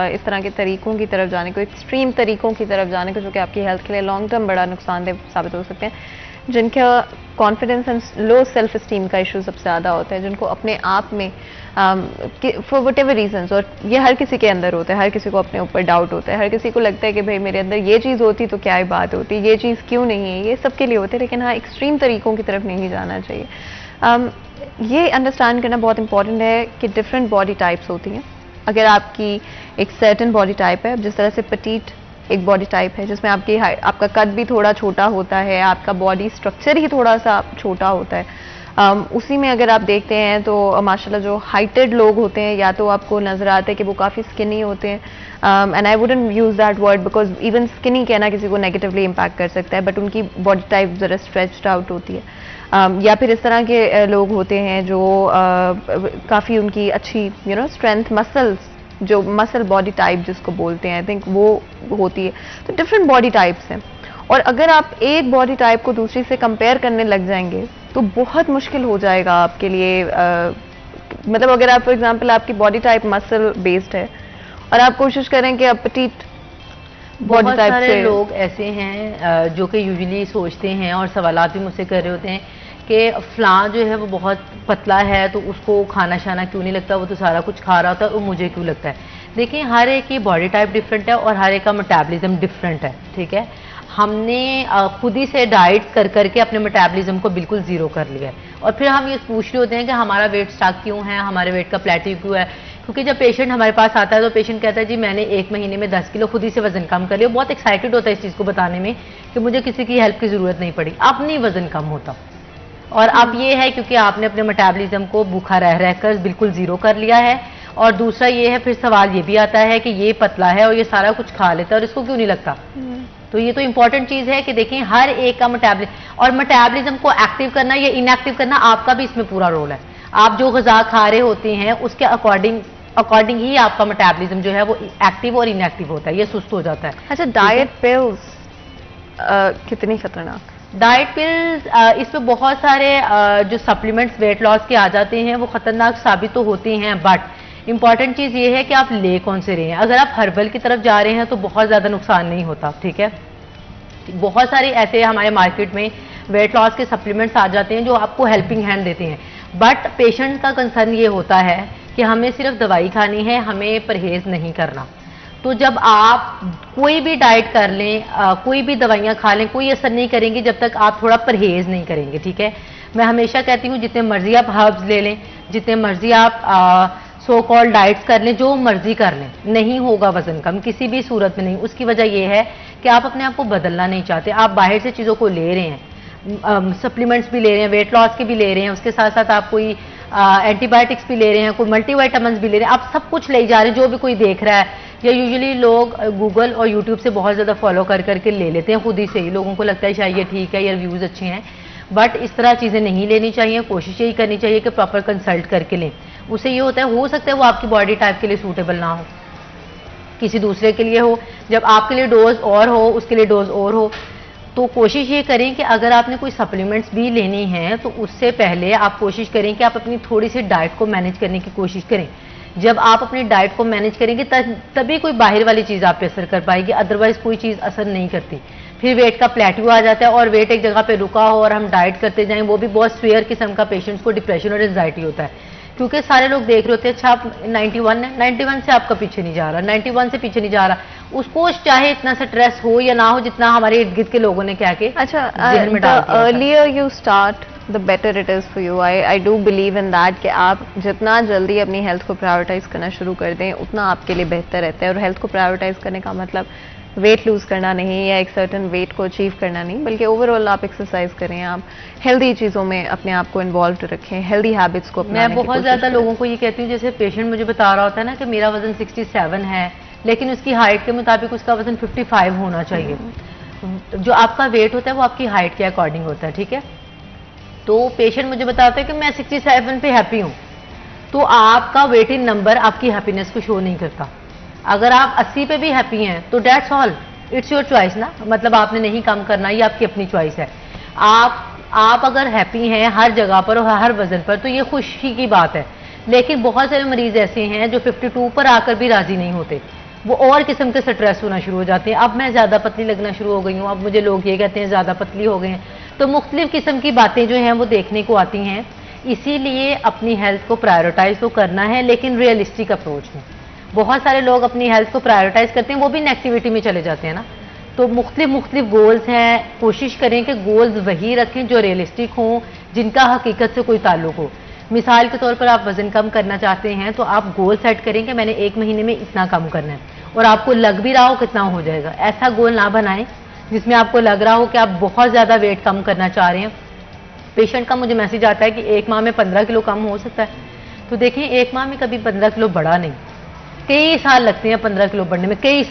इस तरह के तरीक़ों की तरफ जाने को, एक्सट्रीम तरीक़ों की तरफ जाने को, जो कि आपकी हेल्थ के लिए लॉन्ग टर्म बड़ा नुकसानदेह साबित हो सकते हैं, जिनका confidence and low self esteem का इशू सबसे ज़्यादा होता है, जिनको अपने आप में फॉर वट एवर रीजन्स, और ये हर किसी के अंदर होता है, हर किसी को अपने ऊपर डाउट होता है, हर किसी को लगता है कि भाई मेरे अंदर ये चीज़ होती तो क्या ही बात होती, ये चीज़ क्यों नहीं है, ये सबके लिए होते हैं। लेकिन हाँ, एक्सट्रीम तरीक़ों की तरफ नहीं जाना चाहिए। ये अंडरस्टैंड करना बहुत इंपॉर्टेंट है कि डिफरेंट बॉडी टाइप्स होती हैं। अगर आपकी एक सर्टेन बॉडी टाइप है, जिस तरह से पेटीट एक बॉडी टाइप है जिसमें आपका कद भी थोड़ा छोटा होता है, आपका बॉडी स्ट्रक्चर ही थोड़ा सा छोटा होता है, उसी में अगर आप देखते हैं तो माशाल्लाह जो हाइटेड लोग होते हैं, या तो आपको नज़र आता है कि वो काफ़ी स्किनी होते हैं, and I wouldn't use that word because even skinny कहना किसी को नेगेटिवली इम्पैक्ट कर सकता है, बट उनकी बॉडी टाइप ज़रा स्ट्रेच्ड आउट होती है। या फिर इस तरह के लोग होते हैं जो काफ़ी उनकी अच्छी स्ट्रेंथ मसल्स, जो मसल बॉडी टाइप जिसको बोलते हैं, आई थिंक वो होती है। तो डिफरेंट बॉडी टाइप्स हैं, और अगर आप एक बॉडी टाइप को दूसरी से कंपेयर करने लग जाएंगे तो बहुत मुश्किल हो जाएगा आपके लिए। मतलब अगर आप फॉर एग्जांपल आपकी बॉडी टाइप मसल बेस्ड है और आप कोशिश करें कि आप पटीट बॉडी बहुत टाइप सारे से, लोग ऐसे हैं जो कि यूजुअली सोचते हैं और सवालात भी मुझसे कर रहे होते हैं कि फ़लाँ जो है वो बहुत पतला है तो उसको खाना शाना क्यों नहीं लगता, वो तो सारा कुछ खा रहा होता है, वो मुझे क्यों लगता है। देखिए, हर एक की बॉडी टाइप डिफरेंट है और हर एक का मेटाबॉलिज्म डिफरेंट है, ठीक है। हमने खुद ही से डाइट कर करके अपने मेटाबॉलिज्म को बिल्कुल ज़ीरो कर लिया है, और फिर हम ये पूछ रहे होते हैं कि हमारा वेट स्टक क्यों है, हमारे वेट का प्लेट्यू क्यों है। क्योंकि जब पेशेंट हमारे पास आता है तो पेशेंट कहता है जी मैंने 1 महीने में 10 किलो खुद ही से वजन कम कर लिया। बहुत एक्साइटेड होता है इस चीज़ को बताने में कि मुझे किसी की हेल्प की ज़रूरत नहीं पड़ी, अब नहीं वजन कम होता। और अब ये है क्योंकि आपने अपने मेटाबॉलिज्म को भूखा रह रहकर बिल्कुल ज़ीरो कर लिया है। और दूसरा ये है, फिर सवाल ये भी आता है कि ये पतला है और ये सारा कुछ खा लेता है और इसको क्यों नहीं लगता। तो ये तो इंपॉर्टेंट चीज़ है कि देखें हर एक का और मेटाबॉलिज्म को एक्टिव करना या इनएक्टिव करना आपका भी इसमें पूरा रोल है। आप जो ग़िज़ा खा रहे होते हैं उसके अकॉर्डिंग ही आपका मेटाबॉलिज्म जो है वो एक्टिव और इनएक्टिव होता है, ये सुस्त हो जाता है। अच्छा, डाइट पिल्स कितनी खतरनाक? डाइट पिल्स, इसमें बहुत सारे जो सप्लीमेंट्स वेट लॉस के आ जाते हैं वो खतरनाक साबित तो होते हैं, बट इंपॉर्टेंट चीज़ ये है कि आप ले कौन से रहे हैं। अगर आप हर्बल की तरफ जा रहे हैं तो बहुत ज़्यादा नुकसान नहीं होता, ठीक है। बहुत सारे ऐसे हमारे मार्केट में वेट लॉस के सप्लीमेंट्स आ जाते हैं जो आपको हेल्पिंग हैंड देते हैं, बट पेशेंट का कंसर्न ये होता है कि हमें सिर्फ दवाई खानी है, हमें परहेज़ नहीं करना। तो जब आप कोई भी डाइट कर लें, कोई भी दवाइयाँ खा लें, कोई असर नहीं करेंगे जब तक आप थोड़ा परहेज़ नहीं करेंगे, ठीक है। मैं हमेशा कहती हूँ जितने मर्जी आप हर्ब्स ले लें, जितने मर्जी आप सो कॉल्ड डाइट्स कर लें, जो मर्जी कर लें, नहीं होगा वजन कम किसी भी सूरत में नहीं। उसकी वजह यह है कि आप अपने आप को बदलना नहीं चाहते, आप बाहर से चीज़ों को ले रहे हैं, सप्लीमेंट्स भी ले रहे हैं, वेट लॉस के भी ले रहे हैं, उसके साथ साथ आप कोई एंटीबायोटिक्स भी ले रहे हैं, कोई मल्टीविटामिन्स भी ले रहे हैं, आप सब कुछ ले जा रहे हैं जो भी कोई देख रहा है। या यूजुअली लोग गूगल और यूट्यूब से बहुत ज़्यादा फॉलो कर करके ले लेते हैं खुद ही से ही, लोगों को लगता है शायद ये ठीक है या रिव्यूज़ अच्छे हैं, बट इस तरह चीज़ें नहीं लेनी चाहिए। कोशिश यही करनी चाहिए कि प्रॉपर कंसल्ट करके लें। उससे ये होता है, हो सकता है वो आपकी बॉडी टाइप के लिए सूटेबल ना हो, किसी दूसरे के लिए हो। जब आपके लिए डोज और हो, उसके लिए डोज और हो, तो कोशिश ये करें कि अगर आपने कोई सप्लीमेंट्स भी लेनी हैं तो उससे पहले आप कोशिश करें कि आप अपनी थोड़ी सी डाइट को मैनेज करने की कोशिश करें। जब आप अपनी डाइट को मैनेज करेंगे तभी कोई बाहर वाली चीज़ आप पे असर कर पाएगी, अदरवाइज कोई चीज़ असर नहीं करती। फिर वेट का प्लेट्यू आ जाता है और वेट एक जगह पे रुका हो और हम डाइट करते जाएं, वो भी बहुत स्वेयर किस्म का पेशेंट्स को डिप्रेशन और एंजाइटी होता है, क्योंकि सारे लोग देख रहे होते हैं अच्छा आप 91 है, 91 से आपका पीछे नहीं जा रहा, 91 से पीछे नहीं जा रहा, उसको चाहे इतना स्ट्रेस हो या ना हो जितना हमारे इर्द गिर्द के लोगों ने क्या के अच्छा, earlier you start the better it is for you. I do believe in that कि आप जितना जल्दी अपनी हेल्थ को प्रायोरिटाइज करना शुरू कर दें उतना आपके लिए बेहतर रहता है। और हेल्थ को प्रायोरिटाइज करने का मतलब वेट लूज करना नहीं या एक सर्टन वेट को अचीव करना नहीं, बल्कि ओवरऑल आप एक्सरसाइज करें, आप हेल्दी चीज़ों में अपने आप को इन्वॉल्व रखें, हेल्दी हैबिट्स को अपनाने की कोशिश करें। मैं बहुत ज़्यादा लोगों को ये कहती हूँ, जैसे पेशेंट मुझे बता रहा होता है ना कि मेरा वजन 67 है लेकिन उसकी हाइट के मुताबिक उसका वजन 55 होना चाहिए। जो आपका वेट होता है वो आपकी हाइट के अकॉर्डिंग होता है, ठीक है। तो पेशेंट मुझे बताता है कि मैं 67 पे हैप्पी हूँ, तो आपका वेट इन नंबर आपकी हैप्पीनेस को शो नहीं करता। अगर आप 80 पे भी हैप्पी हैं तो that's all, it's your choice ना, मतलब आपने नहीं कम करना, ये आपकी अपनी चॉइस है। आप अगर हैप्पी हैं हर जगह पर और हर वजन पर तो ये खुशी की बात है। लेकिन बहुत सारे मरीज ऐसे हैं जो 52 पर आकर भी राजी नहीं होते, वो और किस्म के स्ट्रेस होना शुरू हो जाते हैं। अब मैं ज़्यादा पतली लगना शुरू हो गई हूँ, अब मुझे लोग ये कहते हैं ज़्यादा पतली हो गए हैं, तो मुख्तलिफ किस्म की बातें जो हैं वो देखने को आती हैं। इसीलिए अपनी हेल्थ को प्रायोरिटाइज तो करना है, लेकिन रियलिस्टिक अप्रोच में। बहुत सारे लोग अपनी हेल्थ को प्रायोरिटाइज करते हैं, वो भी नेगेटिविटी में चले जाते हैं ना। तो मुख्तलिफ गोल्स हैं, कोशिश करें कि गोल्स वही रखें जो रियलिस्टिक हों, जिनका हकीकत से कोई ताल्लुक हो। मिसाल के तौर पर आप वज़न कम करना चाहते हैं तो आप गोल सेट करें कि मैंने 1 महीने में इतना कम करना है, और आपको लग भी रहा हो कितना हो जाएगा। ऐसा गोल ना बनाएं जिसमें आपको लग रहा हो कि आप बहुत ज़्यादा वेट कम करना चाह रहे हैं। पेशेंट का मुझे मैसेज आता है कि 1 माह में 15 किलो कम हो सकता है, तो देखें 1 माह में कभी 15 किलो बढ़ा नहीं, कई साल लगते हैं 15 किलो बढ़ने में, कई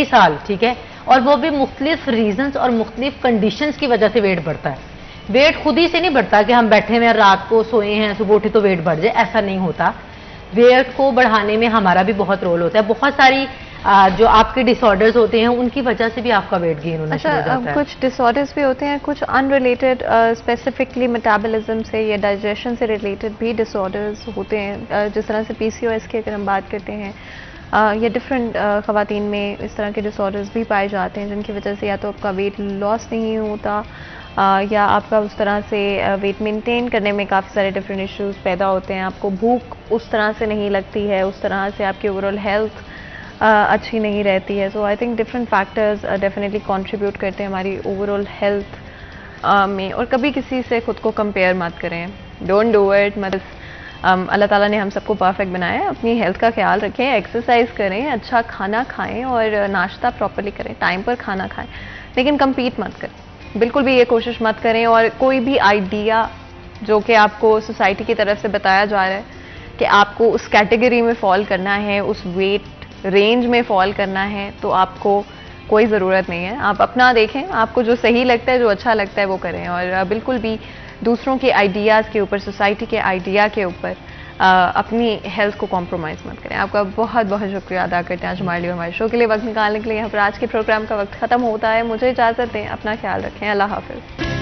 साल, ठीक है। और वो भी मुख्तलिफ रीजंस और मुख्तलिफ कंडीशंस की वजह से वेट बढ़ता है। वेट खुद ही से नहीं बढ़ता कि हम बैठे हुए रात को सोए हैं सुबह उठे तो वेट बढ़ जाए, ऐसा नहीं होता। वेट को बढ़ाने में हमारा भी बहुत रोल होता है। बहुत सारी जो आपके डिसऑर्डर्स होते हैं उनकी वजह से भी आपका वेट गेन होना शुरू हो जाता है। कुछ डिसऑर्डर्स भी होते हैं, कुछ अनरिलेटेड स्पेसिफिकली मेटाबॉलिज्म से या डाइजेशन से रिलेटेड भी डिसऑर्डर्स होते हैं, जिस तरह से पीसीओएस की अगर हम बात करते हैं या डिफरेंट ख़वातीन में इस तरह के डिसऑर्डर्स भी पाए जाते हैं, जिनकी वजह से या तो आपका वेट लॉस नहीं होता या आपका उस तरह से वेट मेंटेन करने में काफ़ी सारे डिफरेंट इश्यूज पैदा होते हैं। आपको भूख उस तरह से नहीं लगती है, उस तरह से आपकी ओवरऑल हेल्थ अच्छी नहीं रहती है। So I think different factors definitely contribute करते हैं हमारी ओवरऑल हेल्थ में। और कभी किसी से खुद को कंपेयर मत करें, डोंट डू इट। मतलब अल्लाह ताला ने हम सबको परफेक्ट बनाया है। अपनी हेल्थ का ख्याल रखें, एक्सरसाइज करें, अच्छा खाना खाएं और नाश्ता प्रॉपर्ली करें, टाइम पर खाना खाएं, लेकिन कम्पीट मत करें, बिल्कुल भी ये कोशिश मत करें। और कोई भी आइडिया जो कि आपको सोसाइटी की तरफ से बताया जा रहा है कि आपको उस कैटेगरी में फॉल करना है, उस वेट रेंज में फॉल करना है, तो आपको कोई ज़रूरत नहीं है। आप अपना देखें, आपको जो सही लगता है, जो अच्छा लगता है वो करें। और बिल्कुल भी दूसरों के आइडियाज़ के ऊपर, सोसाइटी के आइडिया के ऊपर अपनी हेल्थ को कॉम्प्रोमाइज़ मत करें। आपका बहुत बहुत शुक्रिया अदा करते हैं आज हमारे लिए, हमारे शो के लिए वक्त निकालने के लिए। यहाँ पर आज के प्रोग्राम का वक्त ख़त्म होता है, मुझे इजाज़त दें, अपना ख्याल रखें, अल्लाह हाफ़िज़।